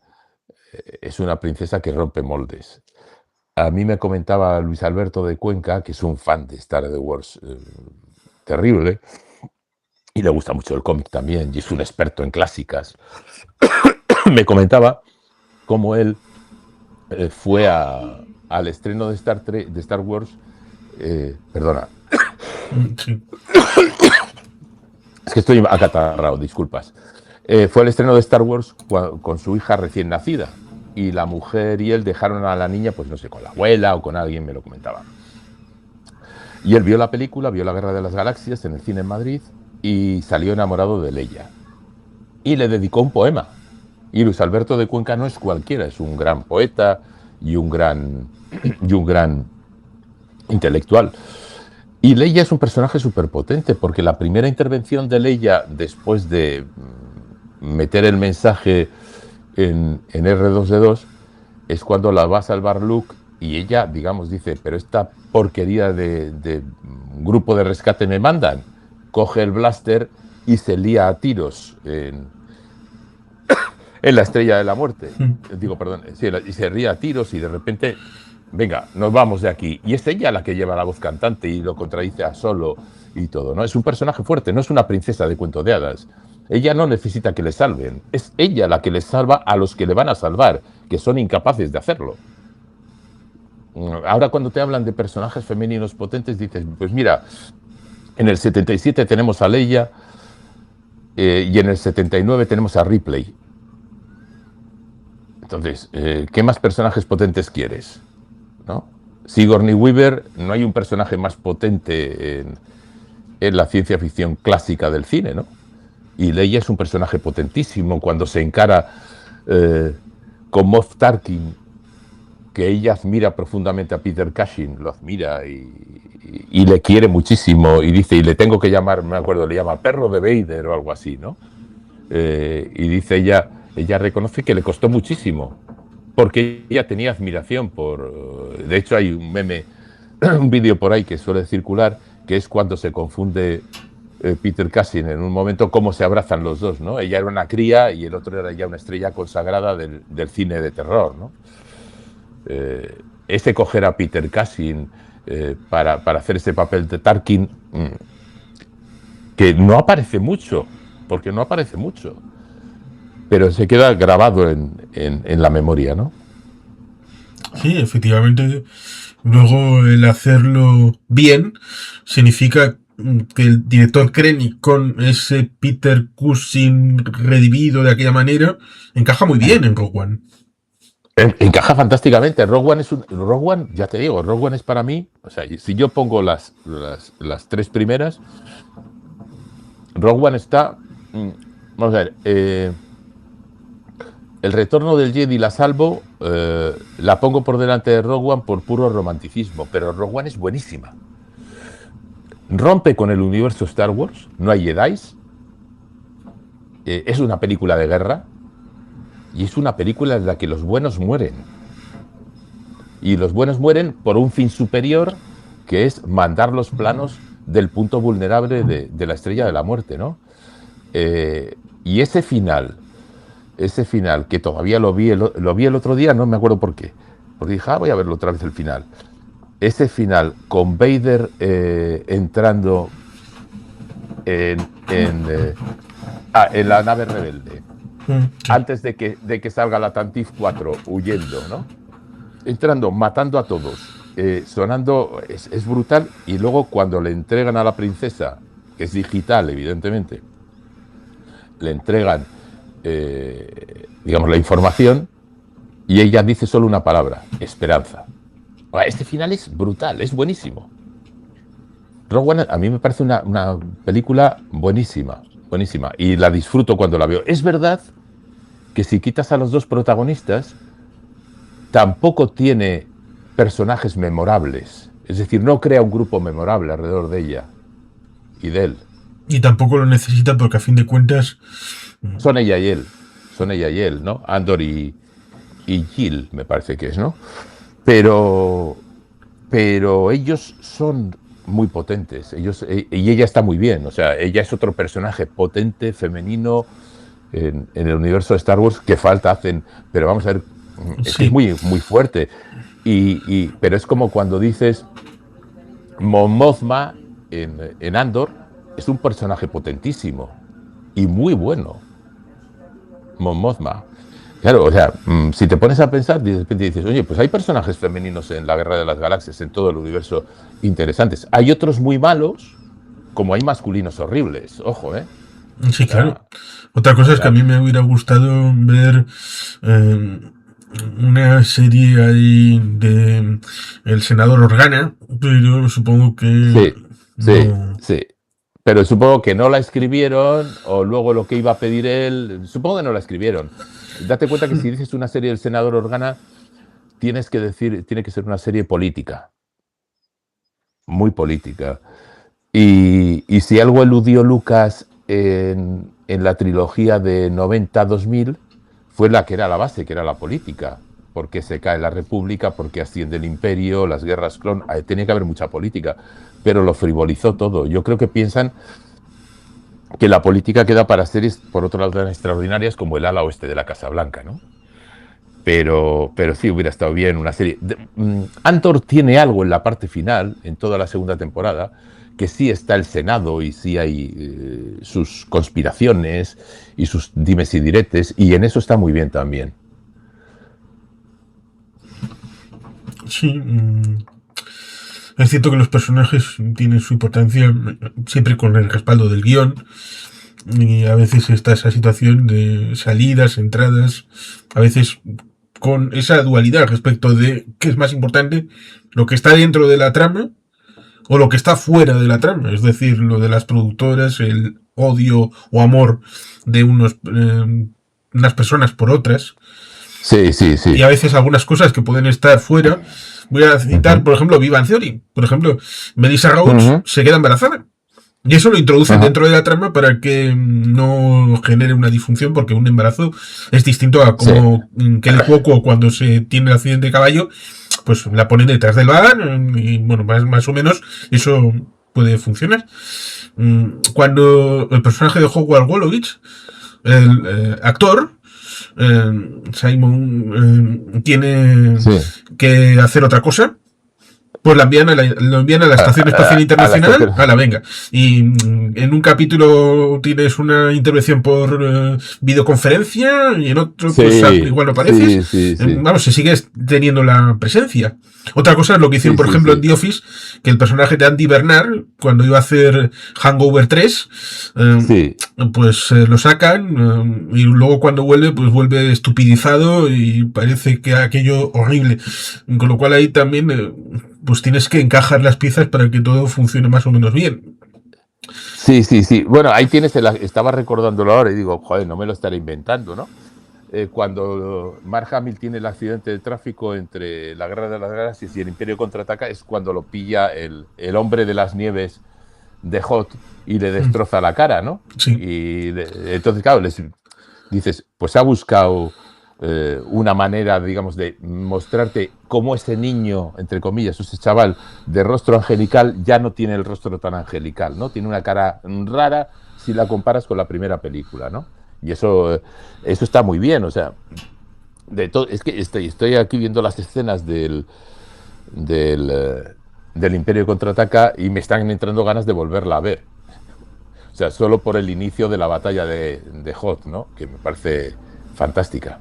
es una princesa que rompe moldes. A mí me comentaba Luis Alberto de Cuenca, que es un fan de Star Wars terrible, y le gusta mucho el cómic también, y es un experto en clásicas. Me comentaba cómo él fue al estreno de Star Wars, perdona, Sí. es que estoy acatarrado, disculpas. Fue al estreno de Star Wars con su hija recién nacida, y la mujer y él dejaron a la niña, pues no sé, con la abuela o con alguien, me lo comentaba. Y él vio la película, vio La Guerra de las Galaxias en el cine en Madrid y salió enamorado de Leia. Y le dedicó un poema. Y Luis Alberto de Cuenca no es cualquiera, es un gran poeta y y un gran intelectual. Y Leia es un personaje súper potente, porque la primera intervención de Leia, después de meter el mensaje en R2D2, es cuando la va a salvar Luke y ella, digamos, dice, pero esta porquería de grupo de rescate me mandan. coge el blaster y se lía a tiros en la Estrella de la Muerte. Digo, perdón, sí, y se ría a tiros y de repente, venga, nos vamos de aquí. Y es ella la que lleva la voz cantante y lo contradice a Solo y todo, ¿no? Es un personaje fuerte, no es una princesa de cuento de hadas. Ella no necesita que le salven, es ella la que les salva a los que le van a salvar, que son incapaces de hacerlo. Ahora cuando te hablan de personajes femeninos potentes, dices, pues mira, en el 77 tenemos a Leia y en el 79 tenemos a Ripley. Entonces, ¿qué más personajes potentes quieres? ¿No? Sigourney Weaver, no hay un personaje más potente en la ciencia ficción clásica del cine, ¿no? Y Leia es un personaje potentísimo cuando se encara con Moff Tarkin, que ella admira profundamente a Peter Cushing, lo admira y le quiere muchísimo, y dice, y le tengo que llamar, me acuerdo, le llama perro de Vader o algo así, ¿no? Y dice ella reconoce que le costó muchísimo, porque ella tenía admiración por... De hecho hay un meme, un vídeo por ahí que suele circular, que es cuando se confunde Peter Cushing en un momento cómo se abrazan los dos, ¿no? Ella era una cría y el otro era ya una estrella consagrada del cine de terror, ¿no? Ese coger a Peter Cushing para hacer ese papel de Tarkin, que no aparece mucho, porque no aparece mucho, pero se queda grabado en la memoria, ¿no? Sí, efectivamente. Luego el hacerlo bien significa que el director Krennic con ese Peter Cushing redimido de aquella manera encaja muy bien en Rogue One. Encaja fantásticamente. Rogue One, ya te digo, Rogue One es para mí, o sea, si yo pongo las tres primeras, Rogue One está, vamos a ver, El retorno del Jedi la salvo, la pongo por delante de Rogue One por puro romanticismo, pero Rogue One es buenísima. Rompe con el universo Star Wars, no hay Jedis, es una película de guerra y es una película en la que los buenos mueren. Y los buenos mueren por un fin superior, que es mandar los planos del punto vulnerable de la Estrella de la Muerte, ¿no? Y ese final que todavía lo vi el otro día, no me acuerdo por qué, porque dije, voy a verlo otra vez el final. Ese final con Vader entrando en la nave rebelde, sí, antes de que salga la Tantive 4 huyendo, ¿no? Entrando, matando a todos, sonando, es brutal. Y luego cuando le entregan a la princesa, que es digital evidentemente, le entregan digamos la información y ella dice solo una palabra: esperanza. Este final es brutal, es buenísimo. Rogue One a mí me parece una película buenísima, buenísima, y la disfruto cuando la veo. Es verdad que si quitas a los dos protagonistas, tampoco tiene personajes memorables. Es decir, no crea un grupo memorable alrededor de ella y de él. Y tampoco lo necesita porque a fin de cuentas... Son ella y él, ¿no? Andor y Jill, me parece que es, ¿no? Pero ellos son muy potentes, y ella está muy bien, o sea, ella es otro personaje potente, femenino, en el universo de Star Wars que falta hacen, pero vamos a ver, sí, es muy, muy fuerte. Pero es como cuando dices Mon Mothma en Andor, es un personaje potentísimo y muy bueno. Mon Mothma. Claro, o sea, si te pones a pensar, de repente dices, oye, pues hay personajes femeninos en la Guerra de las Galaxias, en todo el universo, interesantes. Hay otros muy malos, como hay masculinos horribles, ojo, ¿eh? Sí, claro. Otra cosa es que a mí me hubiera gustado ver una serie ahí de El Senador Organa, pero supongo que... Sí. Pero supongo que no la escribieron, o luego lo que iba a pedir él, supongo que no la escribieron. Date cuenta que si dices una serie del Senador Organa, tiene que ser una serie política. Muy política. Y si algo eludió Lucas en la trilogía de 90-2000, fue la que era la base, que era la política. Porque se cae la República, porque asciende el Imperio, las guerras clon, tenía que haber mucha política, pero lo frivolizó todo. Yo creo que piensan que la política queda para series, por otro lado, tan extraordinarias como El ala oeste de la Casa Blanca, ¿no? Pero sí hubiera estado bien una serie. Andor tiene algo en la parte final, en toda la segunda temporada, que sí está el Senado y sí hay sus conspiraciones y sus dimes y diretes, y en eso está muy bien también. Sí, es cierto que los personajes tienen su importancia siempre con el respaldo del guión. Y a veces está esa situación de salidas, entradas, a veces con esa dualidad respecto de qué es más importante, lo que está dentro de la trama o lo que está fuera de la trama, es decir, lo de las productoras, el odio o amor de unas personas por otras, Sí, sí, y sí. a veces algunas cosas que pueden estar fuera. Voy a citar, Ujú, por ejemplo, Vivan Theory. Por ejemplo, Melissa Rhodes ujú, se queda embarazada. Y eso lo introducen ajá. dentro de la trama para que no genere una disfunción, porque un embarazo es distinto a Sí, como Kelly Cuoco cuando se tiene el accidente de caballo, pues la ponen detrás del bar y bueno, más o menos eso puede funcionar. Cuando el personaje de Howard Wolowitz, el actor, Simon, tiene sí. que hacer otra cosa, pues lo envían a la Estación Espacial A la Internacional, estación. a la venga. Y en un capítulo tienes una intervención por videoconferencia y en otro pues Sí, igual no apareces. sí, sí, sí. Vamos, se sigue teniendo la presencia. Otra cosa es lo que hicieron, Sí, por sí, ejemplo, en sí. The Office, que el personaje de Andy Bernard, cuando iba a hacer Hangover 3, eh, Sí, pues lo sacan y luego cuando vuelve, pues vuelve estupidizado y parece que aquello horrible. Con lo cual ahí también pues tienes que encajar las piezas para que todo funcione más o menos bien. sí, sí, sí. Bueno, ahí tienes estaba recordándolo ahora y digo, joder, no me lo estaré inventando, ¿no? Cuando Mark Hamill tiene el accidente de tráfico entre la Guerra de las Galaxias y el Imperio Contraataca, es cuando lo pilla el hombre de las nieves de Hot y le destroza la cara, ¿no? Sí, Y entonces, claro, dices, pues ha buscado una manera, digamos, de mostrarte cómo ese niño, entre comillas, ese chaval de rostro angelical ya no tiene el rostro tan angelical, ¿no? Tiene una cara rara si la comparas con la primera película, ¿no? Y eso está muy bien, o sea, es que estoy aquí viendo las escenas del Imperio Contraataca y me están entrando ganas de volverla a ver. O sea, solo por el inicio de la batalla de Hoth, ¿no? Que me parece fantástica.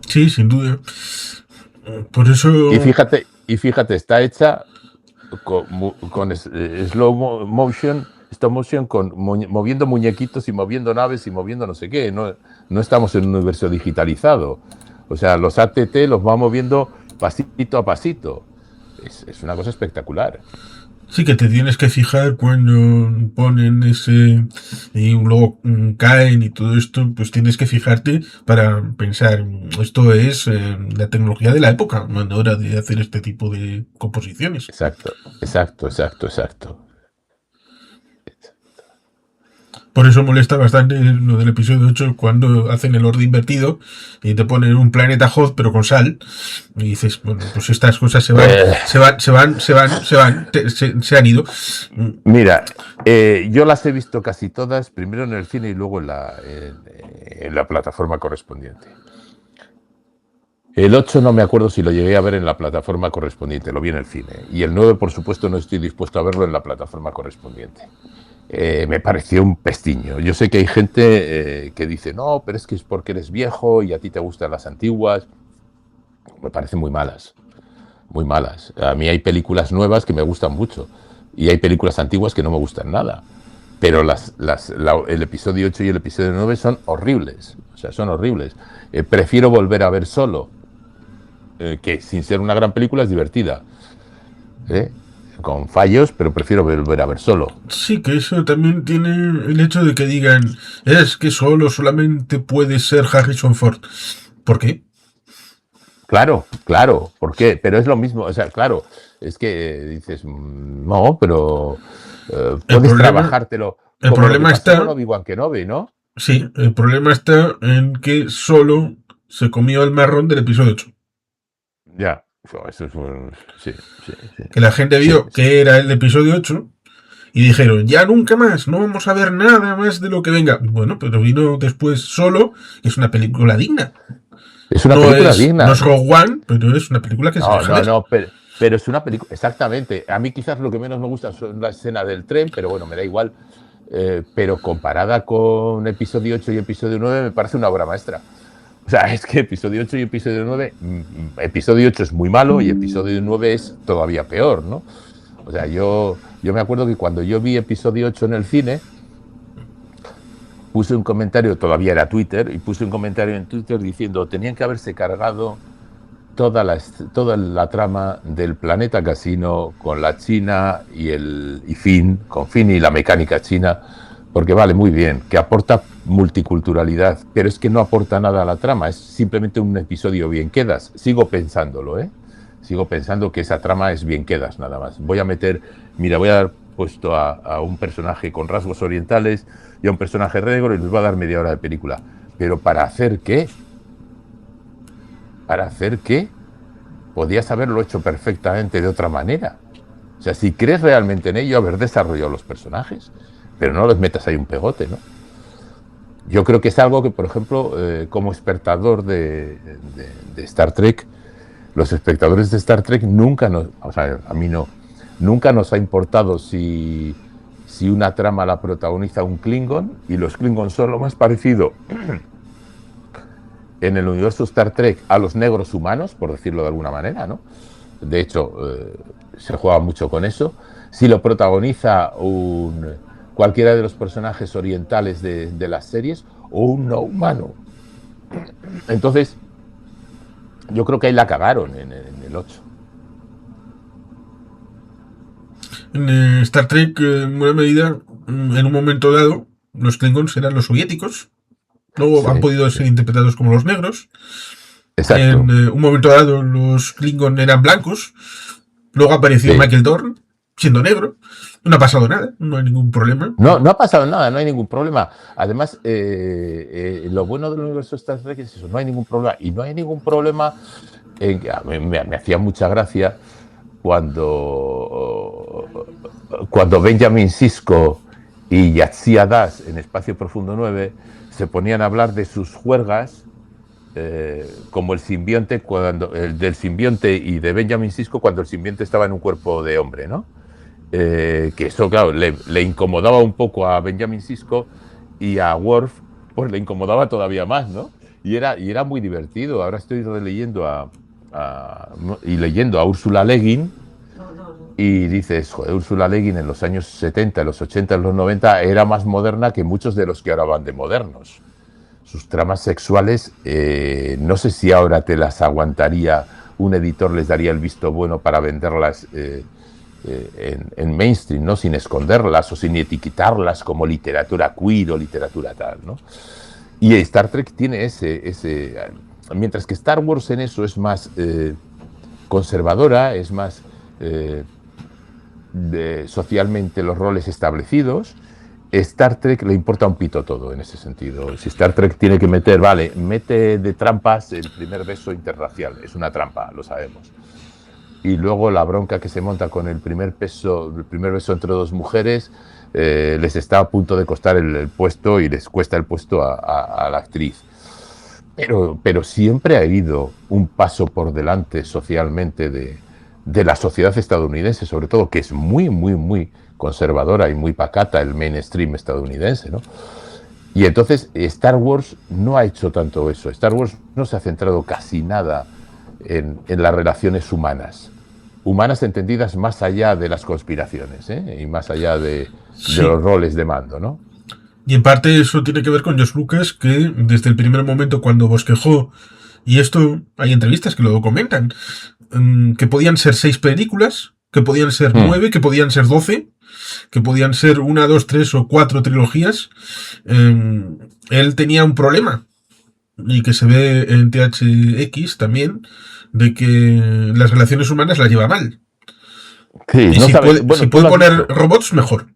sí, sin duda. Por eso, Y fíjate, está hecha con motion, stop motion, moviendo muñequitos y moviendo naves y moviendo no sé qué. No, no estamos en un universo digitalizado. O sea, los ATT los va moviendo pasito a pasito. Es una cosa espectacular. sí que te tienes que fijar cuando ponen ese y luego caen y todo esto, pues tienes que fijarte para pensar, esto es la tecnología de la época a la hora de hacer este tipo de composiciones. Exacto, exacto, exacto, exacto. Por eso molesta bastante lo del episodio 8 cuando hacen el orden invertido y te ponen un planeta Hoth pero con sal. Y dices, bueno, pues estas cosas Eh, se han ido. Mira, yo las he visto casi todas, primero en el cine y luego en la plataforma correspondiente. El 8 no me acuerdo si lo llegué a ver en la plataforma correspondiente, lo vi en el cine. Y el 9, por supuesto, no estoy dispuesto a verlo en la plataforma correspondiente. Me pareció un pestiño. Yo sé que hay gente que dice, no, pero es que es porque eres viejo y a ti te gustan las antiguas. Me parecen muy malas, muy malas. A mí hay películas nuevas que me gustan mucho y hay películas antiguas que no me gustan nada. Pero el episodio 8 y el episodio 9 son horribles. O sea, son horribles. Prefiero volver a ver Solo, que sin ser una gran película es divertida. ¿Eh? Con fallos, pero prefiero volver a ver Solo. Sí, que eso también tiene el hecho de que digan, es que solamente puede ser Harrison Ford. ¿Por qué? Claro, claro, ¿por qué? Pero es lo mismo, o sea, claro, es que dices, no, pero El puedes problema, trabajártelo, el como lo que problema pasó con está, Obi-Wan Kenobi, ¿no? sí, el problema está en que solo se comió el marrón del episodio 8. Ya, eso es sí, sí, sí, Que la gente sí, vio sí. que era el episodio 8 y dijeron, ya nunca más, no vamos a ver nada más de lo que venga. Bueno, pero vino después Solo, y es una película digna. Es una película No digna. es Rogue One, pero es una película que se No, deja no, ver. no, pero es una película, exactamente. A mí quizás lo que menos me gusta son la escena del tren, pero bueno, me da igual. Pero comparada con episodio 8 y episodio 9 me parece una obra maestra. O sea, es que episodio 8 y episodio 9, episodio 8 es muy malo y episodio 9 es todavía peor, ¿no? O sea, yo me acuerdo que cuando yo vi episodio 8 en el cine, puse un comentario, todavía era Twitter, y puse un comentario en Twitter diciendo, tenían que haberse cargado toda la trama del Planeta Casino con la China y Finn, con Finn y la mecánica china, porque vale muy bien, que aporta multiculturalidad, pero es que no aporta nada a la trama, es simplemente un episodio bien quedas. Sigo pensándolo, ¿eh? Sigo pensando que esa trama es bien quedas, nada más. Voy a dar puesto a un personaje con rasgos orientales y a un personaje negro y les va a dar media hora de película. Pero ¿para hacer qué? ¿Para hacer qué? Podías haberlo hecho perfectamente de otra manera. O sea, si crees realmente en ello, haber desarrollado los personajes, pero no les metas ahí un pegote, ¿no? Yo creo que es algo que, por ejemplo, como espectador de Star Trek, los espectadores de Star Trek nunca nos, o sea, a mí no, nunca nos ha importado si una trama la protagoniza un Klingon, y los Klingons son lo más parecido en el universo Star Trek a los negros humanos, por decirlo de alguna manera, ¿no? De hecho, se juega mucho con eso. Si lo protagoniza cualquiera de los personajes orientales de las series o un no humano. Entonces, yo creo que ahí la cagaron en el 8. En Star Trek, en buena medida, en un momento dado, los Klingons eran los soviéticos. Luego han Sí, podido sí. ser interpretados como los negros. En Exacto. un momento dado, los Klingon eran blancos. Luego apareció Sí. Michael Dorn, siendo negro. No ha pasado nada, no hay ningún problema. No, no ha pasado nada, no hay ningún problema. Además, lo bueno del universo Star Trek es eso, no hay ningún problema. Y no hay ningún problema en que a mí me hacía mucha gracia cuando Benjamin Sisko y Yatsia Das en Espacio Profundo 9 se ponían a hablar de sus juergas, como el simbionte, el del simbionte y de Benjamin Sisko cuando el simbionte estaba en un cuerpo de hombre, ¿no? Que eso, claro, le incomodaba un poco a Benjamin Sisko, y a Worf pues le incomodaba todavía más, ¿no? Y era muy divertido. Ahora estoy releyendo y leyendo a Ursula Le Guin, y dices, joder, Ursula Le Guin en los años 70, en los 80, en los 90 era más moderna que muchos de los que ahora van de modernos. Sus tramas sexuales, no sé si ahora te las aguantaría, un editor les daría el visto bueno para venderlas en mainstream, ¿no? Sin esconderlas o sin etiquetarlas como literatura queer o literatura tal, ¿no? Y Star Trek tiene mientras que Star Wars en eso es más conservadora, es más socialmente los roles establecidos. Star Trek le importa un pito todo en ese sentido. Si Star Trek tiene que mete de trampas el primer beso interracial, es una trampa, lo sabemos. Y luego la bronca que se monta con el primer beso entre dos mujeres, les está a punto de costar el puesto, y les cuesta el puesto a la actriz. Pero siempre ha habido un paso por delante socialmente de la sociedad estadounidense, sobre todo, que es muy, muy, muy conservadora y muy pacata, el mainstream estadounidense, ¿no? Y entonces Star Wars no ha hecho tanto eso. Star Wars no se ha centrado casi nada en las relaciones humanas. Humanas entendidas más allá de las conspiraciones, ¿eh? Y más allá de Sí. los roles de mando, ¿no? Y en parte eso tiene que ver con George Lucas, que desde el primer momento cuando bosquejó, y esto hay entrevistas que lo comentan, que podían ser 6 películas, que podían ser 9, que podían ser 12, que podían ser 1, 2, 3 o 4 trilogías, él tenía un problema, y que se ve en THX también, de que las relaciones humanas las lleva mal. Sí, Y no sabe. si Bueno, tú puede lo has poner dicho. robots, mejor.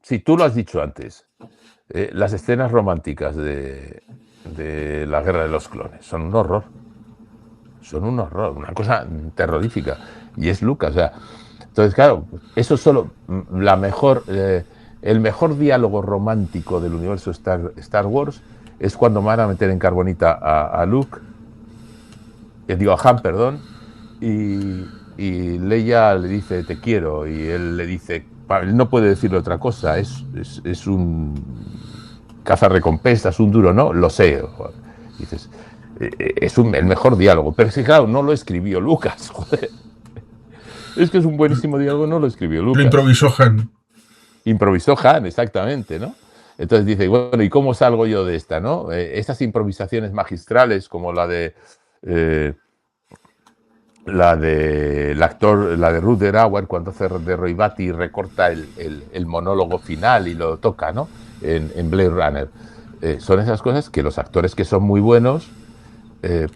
Sí, tú lo has dicho antes. Las escenas románticas de la Guerra de los Clones son un horror. Son un horror, una cosa terrorífica. Y es Lucas, o sea, Entonces, claro, eso solo la mejor, el mejor diálogo romántico del universo Star Wars es cuando van a meter en carbonita a Luke, digo a Han, perdón, y Leia le dice te quiero y él le dice, él no puede decirle otra cosa, es un cazarrecompensas, un duro, ¿no? Lo sé. Dices, es el mejor diálogo, pero es que claro, no lo escribió Lucas, joder. Es que es un buenísimo diálogo, no lo escribió Lucas. Lo improvisó Han. Improvisó Han, exactamente, ¿no? Entonces dice, bueno, ¿y cómo salgo yo de esta, no? Estas improvisaciones magistrales como la de el actor, la de Rutger Hauer cuando hace de Roy Batty y recorta el monólogo final y lo toca, ¿no? En Blade Runner. Son esas cosas que los actores que son muy buenos,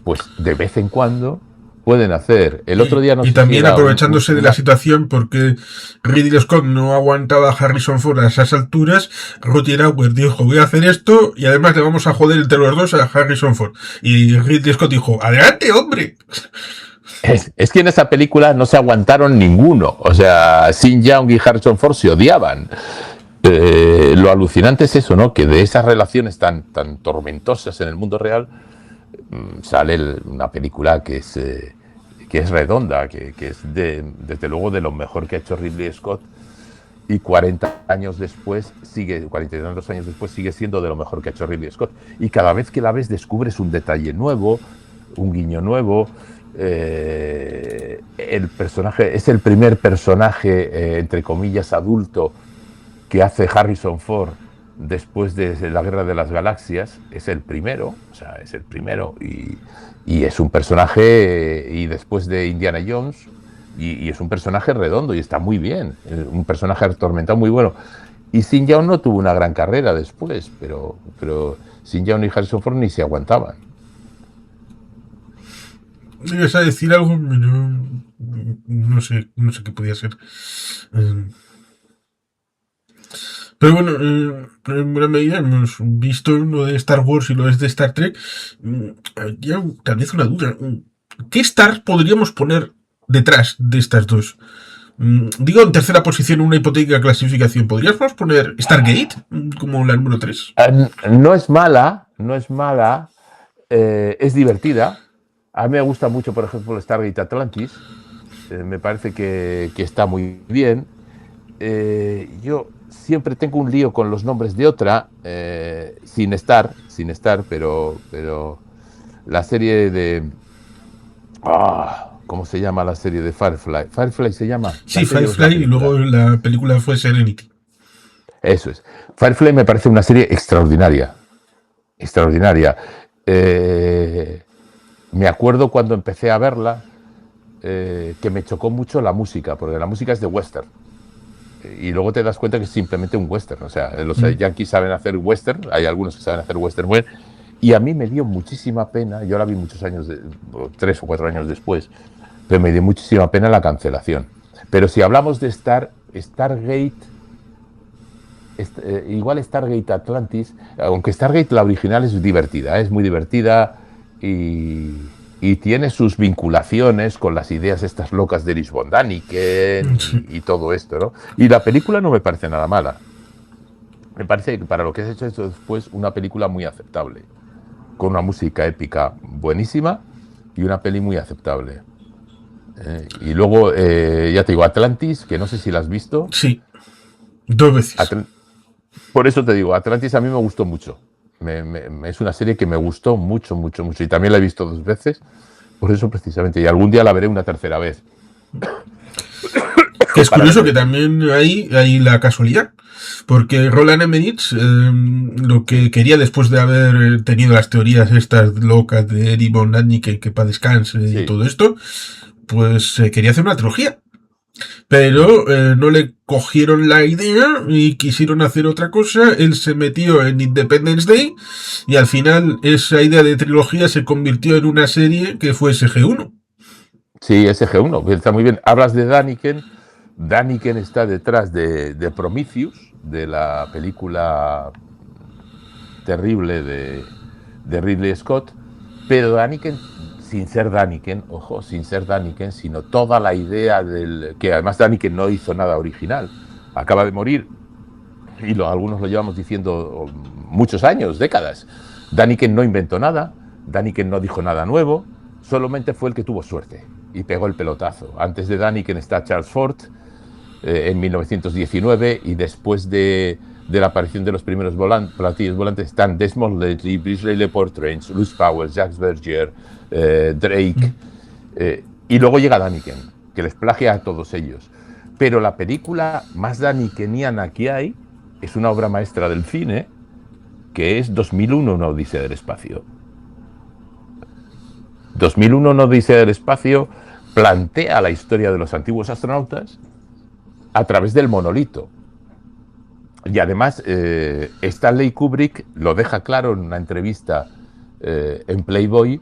pues de vez en cuando pueden hacer. El otro día no y sé también si aprovechándose de la situación, porque Ridley Scott no aguantaba a Harrison Ford a esas alturas, Rutger Hauer dijo, voy a hacer esto y además le vamos a joder entre los dos a Harrison Ford. Y Ridley Scott dijo, adelante, hombre. Es que en esa película no se aguantaron ninguno. O sea, Sean Young y Harrison Ford se odiaban. Lo alucinante es eso, ¿no? Que de esas relaciones tan tormentosas en el mundo real sale una película que es redonda, que es desde luego de lo mejor que ha hecho Ridley Scott, y 40 años después 40 y tantos años después sigue siendo de lo mejor que ha hecho Ridley Scott. Y cada vez que la ves descubres un detalle nuevo, un guiño nuevo. El personaje es el primer personaje, entre comillas, adulto que hace Harrison Ford después de la Guerra de las Galaxias. Es el primero, o sea, es el primero, y es un personaje, y después de Indiana Jones, y es un personaje redondo y está muy bien, un personaje atormentado muy bueno. Y Sean Young no tuvo una gran carrera después, pero Sean Young y Harrison Ford ni se aguantaban. ¿Ibas a decir algo? No sé qué podía ser. Pero bueno, en buena medida hemos visto lo de Star Wars y lo de Star Trek. Ya tal vez una duda. ¿Qué Star podríamos poner detrás de estas dos? Digo en tercera posición una hipotética clasificación. ¿Podríamos poner Stargate como la número 3? No es mala, es divertida. A mí me gusta mucho, por ejemplo, Stargate Atlantis. Me parece que está muy bien. Yo siempre tengo un lío con los nombres de otra, sin estar, pero la serie de... ¿cómo se llama la serie de Firefly? ¿Firefly se llama? Sí, Firefly, y luego la película fue Serenity. Eso es. Firefly me parece una serie extraordinaria. Extraordinaria. Me acuerdo cuando empecé a verla, que me chocó mucho la música, porque la música es de western. Y luego te das cuenta que es simplemente un western. O sea, los yankees saben hacer western, hay algunos que saben hacer western bueno, y a mí me dio muchísima pena, yo la vi muchos años, 3 o 4 años después, pero me dio muchísima pena la cancelación. Pero si hablamos de Stargate, igual Stargate Atlantis, aunque Stargate la original es divertida, es muy divertida y tiene sus vinculaciones con las ideas estas locas de Erich von Däniken y todo esto, ¿no? Y la película no me parece nada mala. Me parece que para lo que has hecho esto después, una película muy aceptable, con una música épica buenísima y una peli muy aceptable. Y luego, ya te digo, Atlantis, que no sé si la has visto. Sí, 2 veces. Por eso te digo, Atlantis a mí me gustó mucho. Es una serie que me gustó mucho. Y también la he visto 2 veces. Por eso precisamente. Y algún día la veré una tercera vez. Que es curioso que también hay la casualidad. Porque Roland Emmerich, lo que quería después de haber tenido las teorías estas locas de Erich von Däniken, que para descanse y todo esto, pues quería hacer una trilogía. Pero no le cogieron la idea y quisieron hacer otra cosa. Él se metió en Independence Day y al final esa idea de trilogía se convirtió en una serie que fue SG-1. Sí, SG-1, está muy bien. Hablas de Däniken. Däniken está detrás de Prometheus, de la película terrible de Ridley Scott, pero Däniken sin ser Däniken, ojo, sin ser Däniken, sino toda la idea que además Däniken no hizo nada original, acaba de morir, y algunos lo llevamos diciendo muchos años, décadas. Däniken no inventó nada, Däniken no dijo nada nuevo, solamente fue el que tuvo suerte y pegó el pelotazo. Antes de Däniken está Charles Fort, en 1919, y después de la aparición de los primeros platillos volantes están Desmond Llewellyn, Beasley Leportrange, Louis Powell, Jacques Bergier, Drake, y luego llega Däniken, que les plagia a todos ellos. Pero la película más danikeniana que hay es una obra maestra del cine, que es 2001, una odisea del espacio. 2001, una odisea del espacio plantea la historia de los antiguos astronautas a través del monolito. Y además, Stanley Kubrick lo deja claro en una entrevista en Playboy,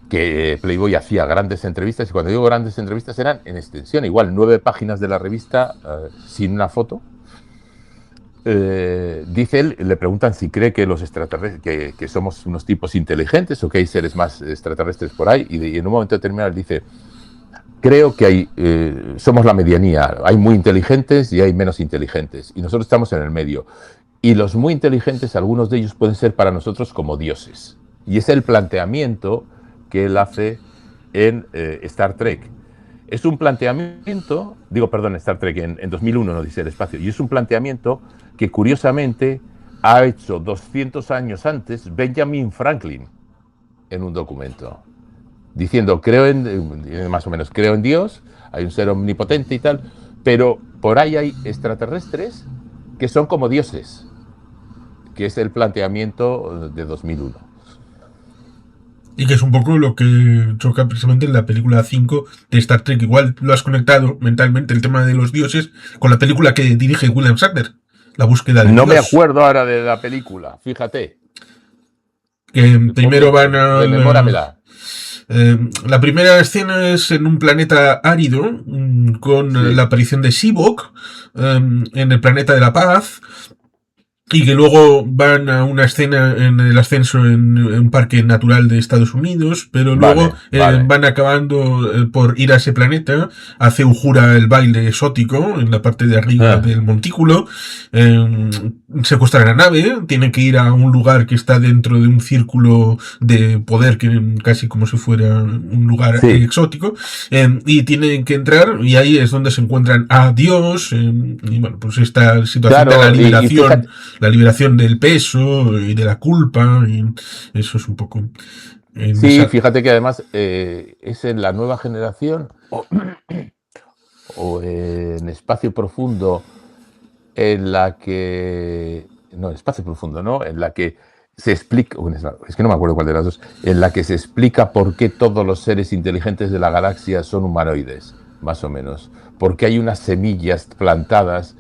que Playboy hacía grandes entrevistas, y cuando digo grandes entrevistas eran en extensión, igual 9 páginas de la revista sin una foto. Dice él, le preguntan si cree que los extraterrestres, que somos unos tipos inteligentes o que hay seres más extraterrestres por ahí, y en un momento determinado dice: creo que somos la medianía, hay muy inteligentes y hay menos inteligentes, y nosotros estamos en el medio. Y los muy inteligentes, algunos de ellos pueden ser para nosotros como dioses. Y es el planteamiento que él hace en Star Trek. Es un planteamiento, Star Trek en 2001, no dice el espacio, y es un planteamiento que curiosamente ha hecho 200 años antes Benjamin Franklin en un documento, diciendo, más o menos, creo en Dios, hay un ser omnipotente y tal, pero por ahí hay extraterrestres que son como dioses, que es el planteamiento de 2001. Y que es un poco lo que choca precisamente en la película 5 de Star Trek. Igual lo has conectado mentalmente, el tema de los dioses, con la película que dirige William Shatner, La búsqueda de No Dios. me acuerdo ahora de la película, fíjate. Que primero van a... Rememóramela. La primera escena es en un planeta árido, con la aparición de Sivok, en el planeta de la paz, y que luego van a una escena en el ascenso en un parque natural de Estados Unidos, pero luego van acabando por ir a ese planeta. Hace Uhura el baile exótico en la parte de arriba del montículo, secuestran la nave, tienen que ir a un lugar que está dentro de un círculo de poder, que casi como si fuera un lugar exótico, y tienen que entrar, y ahí es donde se encuentran a Dios, y bueno, pues esta situación de la liberación, la liberación del peso y de la culpa, y eso es un poco... Fíjate que además es en la nueva generación o en Espacio Profundo, en la que... No, Espacio Profundo, ¿no? En la que se explica... Es que no me acuerdo cuál de las dos. En la que se explica por qué todos los seres inteligentes de la galaxia son humanoides, más o menos. Porque hay unas semillas plantadas,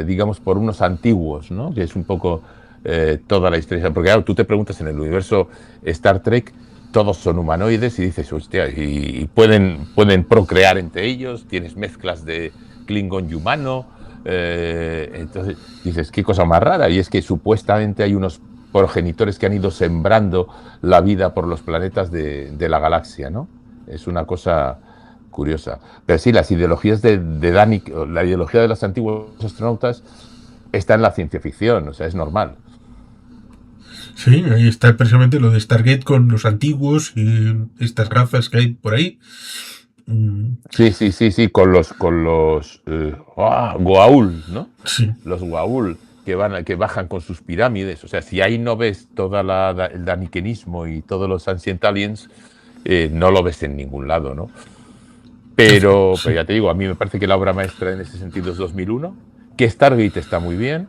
digamos, por unos antiguos, ¿no? Que es un poco toda la historia. Porque claro, tú te preguntas, en el universo Star Trek, todos son humanoides, y dices, hostia, y pueden procrear entre ellos, tienes mezclas de Klingon y humano, entonces dices, qué cosa más rara. Y es que supuestamente hay unos progenitores que han ido sembrando la vida por los planetas de la galaxia, ¿no? Es una cosa curiosa. Pero sí, las ideologías de Däniken, la ideología de los antiguos astronautas está en la ciencia ficción, o sea, es normal. Sí, ahí está precisamente lo de Stargate con los antiguos y estas razas que hay por ahí. Sí, con los Goa'uld, ¿no? Sí. Los Goa'uld que bajan con sus pirámides. O sea, si ahí no ves todo el danikenismo y todos los Ancient Aliens, no lo ves en ningún lado, ¿no? Pero ya te digo, a mí me parece que la obra maestra en ese sentido es 2001, que Stargate está muy bien,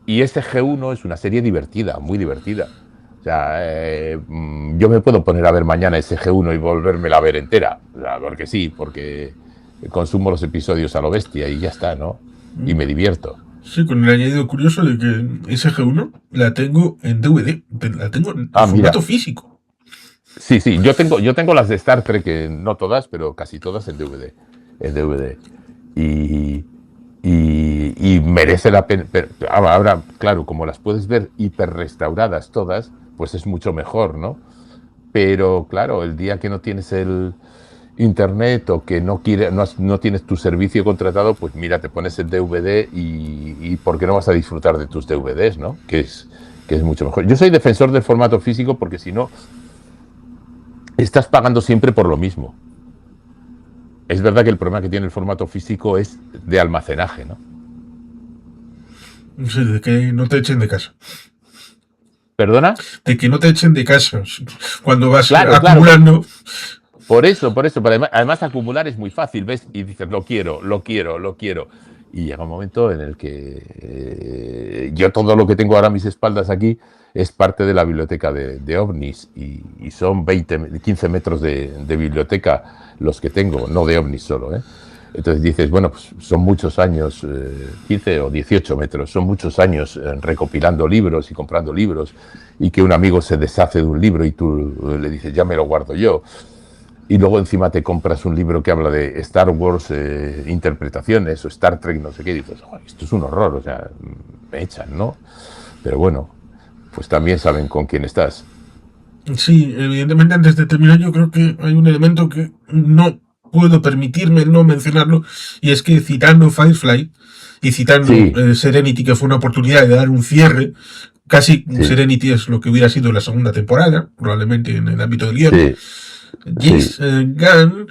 y SG-1 es una serie divertida, muy divertida. O sea, yo me puedo poner a ver mañana SG-1 y volvérmela a ver entera, o sea, porque consumo los episodios a lo bestia y ya está, ¿no? Y me divierto. Sí, con el añadido curioso de que SG-1 la tengo en DVD, la tengo en formato físico. Sí, yo tengo las de Star Trek, no todas, pero casi todas en DVD. Y merece la pena. Pero ahora, claro, como las puedes ver hiper restauradas todas, pues es mucho mejor, ¿no? pero claro, el día que no tienes el internet o que no tienes tu servicio contratado, pues mira, te pones el DVD y ¿por qué no vas a disfrutar de tus DVDs, ¿no? Que es mucho mejor. Yo soy defensor del formato físico porque si no, estás pagando siempre por lo mismo. Es verdad que el problema que tiene el formato físico es de almacenaje, ¿no? Sí, de que no te echen de casa. ¿Perdona? De que no te echen de casa. Cuando vas Claro, claro. acumulando. Por eso, pero además acumular es muy fácil, ¿ves? Y dices, lo quiero, lo quiero, lo quiero. Y llega un momento en el que yo todo lo que tengo ahora a mis espaldas aquí es parte de la biblioteca de OVNIs y son 15 metros de biblioteca los que tengo, no de OVNIs solo, ¿eh? Entonces dices, bueno, pues son muchos años, 15 o 18 metros, son muchos años recopilando libros y comprando libros y que un amigo se deshace de un libro y tú le dices, ya me lo guardo yo. Y luego encima te compras un libro que habla de Star Wars, interpretaciones o Star Trek, no sé qué, y dices, oh, esto es un horror, o sea, me echan, ¿no? Pero bueno, pues también saben con quién estás. Sí, evidentemente antes de terminar yo creo que hay un elemento que no puedo permitirme no mencionarlo y es que citando Firefly y citando Sí, Serenity, que fue una oportunidad de dar un cierre, casi sí, Serenity es lo que hubiera sido la segunda temporada, probablemente en el ámbito del guión. sí, sí, James Gunn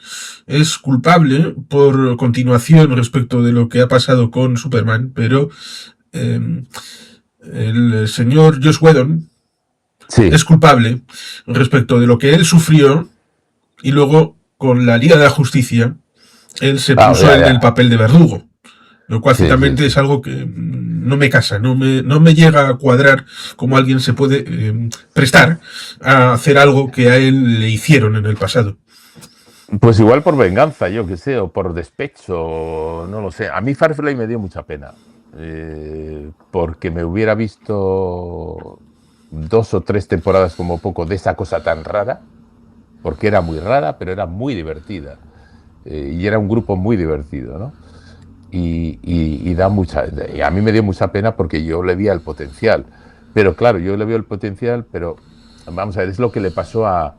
es culpable por continuación respecto de lo que ha pasado con Superman, pero eh, el señor Joss Whedon sí. es culpable respecto de lo que él sufrió y luego con la Liga de la Justicia él se Ah, puso ya, en el ya. papel de verdugo, lo cual Sí, sí, ciertamente sí. es algo que no me casa, no me llega a cuadrar cómo alguien se puede prestar a hacer algo que a él le hicieron en el pasado. Pues igual por venganza, yo qué sé, o por despecho, no lo sé. A mí Firefly me dio mucha pena, porque me hubiera visto 2 o 3 temporadas como poco de esa cosa tan rara, porque era muy rara, pero era muy divertida. Y era un grupo muy divertido, ¿no? Y a mí me dio mucha pena porque yo le vi el potencial. Pero claro, yo le veo el potencial, pero vamos a ver, es lo que le pasó a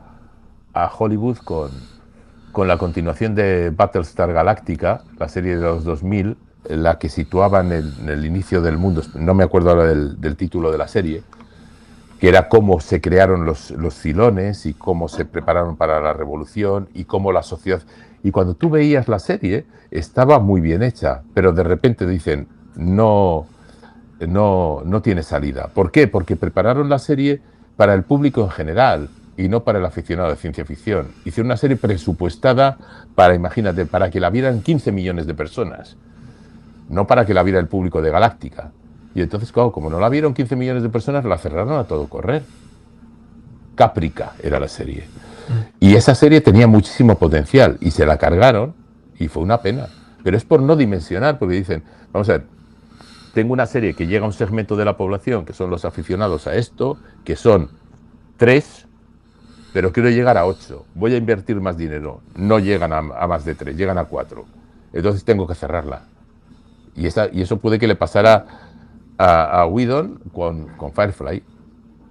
Hollywood con la continuación de Battlestar Galactica, la serie de los 2000, en la que situaban en el inicio del mundo, no me acuerdo ahora del título de la serie, que era cómo se crearon los Cilones y cómo se prepararon para la revolución y cómo la sociedad... Y cuando tú veías la serie, estaba muy bien hecha, pero de repente dicen, no tiene salida. ¿Por qué? Porque prepararon la serie para el público en general y no para el aficionado de ciencia ficción. Hicieron una serie presupuestada para, imagínate, para que la vieran 15 millones de personas, no para que la viera el público de Galáctica. Y entonces, claro, como no la vieron 15 millones de personas, la cerraron a todo correr. Caprica era la serie. Y esa serie tenía muchísimo potencial y se la cargaron y fue una pena. Pero es por no dimensionar, porque dicen, vamos a ver, tengo una serie que llega a un segmento de la población, que son los aficionados a esto, que son 3, pero quiero llegar a 8. Voy a invertir más dinero. No llegan a más de 3, llegan a 4. Entonces tengo que cerrarla. Y eso puede que le pasara a Whedon con Firefly.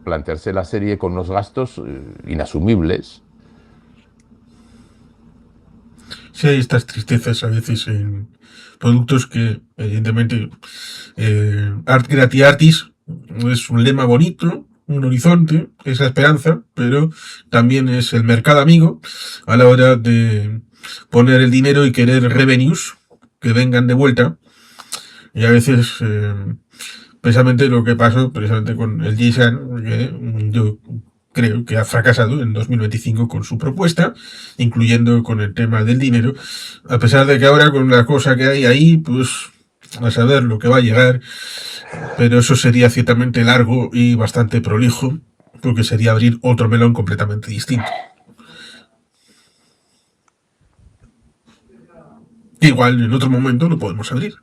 Plantearse la serie con unos gastos inasumibles. Sí, hay estas tristezas a veces en productos que, evidentemente, Art Grati Artis es un lema bonito, un horizonte, esa esperanza, pero también es el mercado amigo a la hora de poner el dinero y querer revenues que vengan de vuelta. Y a veces, precisamente lo que pasó precisamente con el Jason, que yo creo que ha fracasado en 2025 con su propuesta, incluyendo con el tema del dinero, a pesar de que ahora con la cosa que hay ahí, pues a saber lo que va a llegar, pero eso sería ciertamente largo y bastante prolijo, porque sería abrir otro melón completamente distinto. Igual en otro momento lo podemos abrir.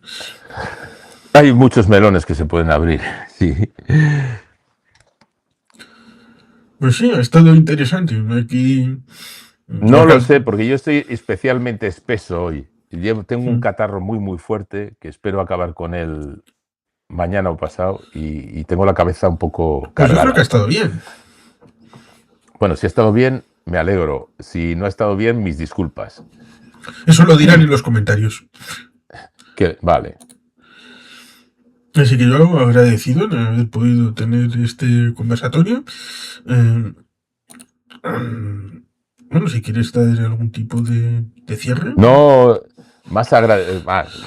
Hay muchos melones que se pueden abrir, sí. Pues sí, ha estado interesante. Aquí No lo acá, sé, porque yo estoy especialmente espeso hoy. Tengo un catarro muy, muy fuerte que espero acabar con él mañana o pasado y tengo la cabeza un poco pues yo creo que ha cargada. estado bien. Bueno, si ha estado bien, me alegro. Si no ha estado bien, mis disculpas. Eso lo dirán en los comentarios. Vale. Así que yo agradecido de haber podido tener este conversatorio. Bueno, si quieres dar algún tipo de cierre. No,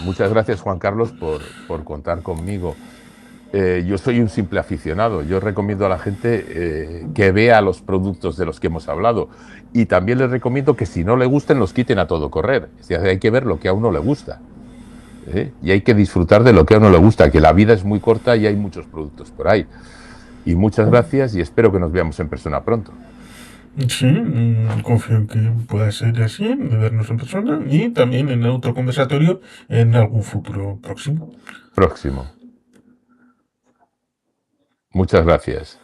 muchas gracias, Juan Carlos, por contar conmigo. Yo soy un simple aficionado. Yo recomiendo a la gente que vea los productos de los que hemos hablado. Y también les recomiendo que si no le gusten, los quiten a todo correr. Es decir, hay que ver lo que a uno le gusta. Y hay que disfrutar de lo que a uno le gusta, que la vida es muy corta y hay muchos productos por ahí. Y muchas gracias y espero que nos veamos en persona pronto. Sí, confío en que pueda ser así, de vernos en persona y también en otro conversatorio en algún futuro próximo. Próximo. Muchas gracias.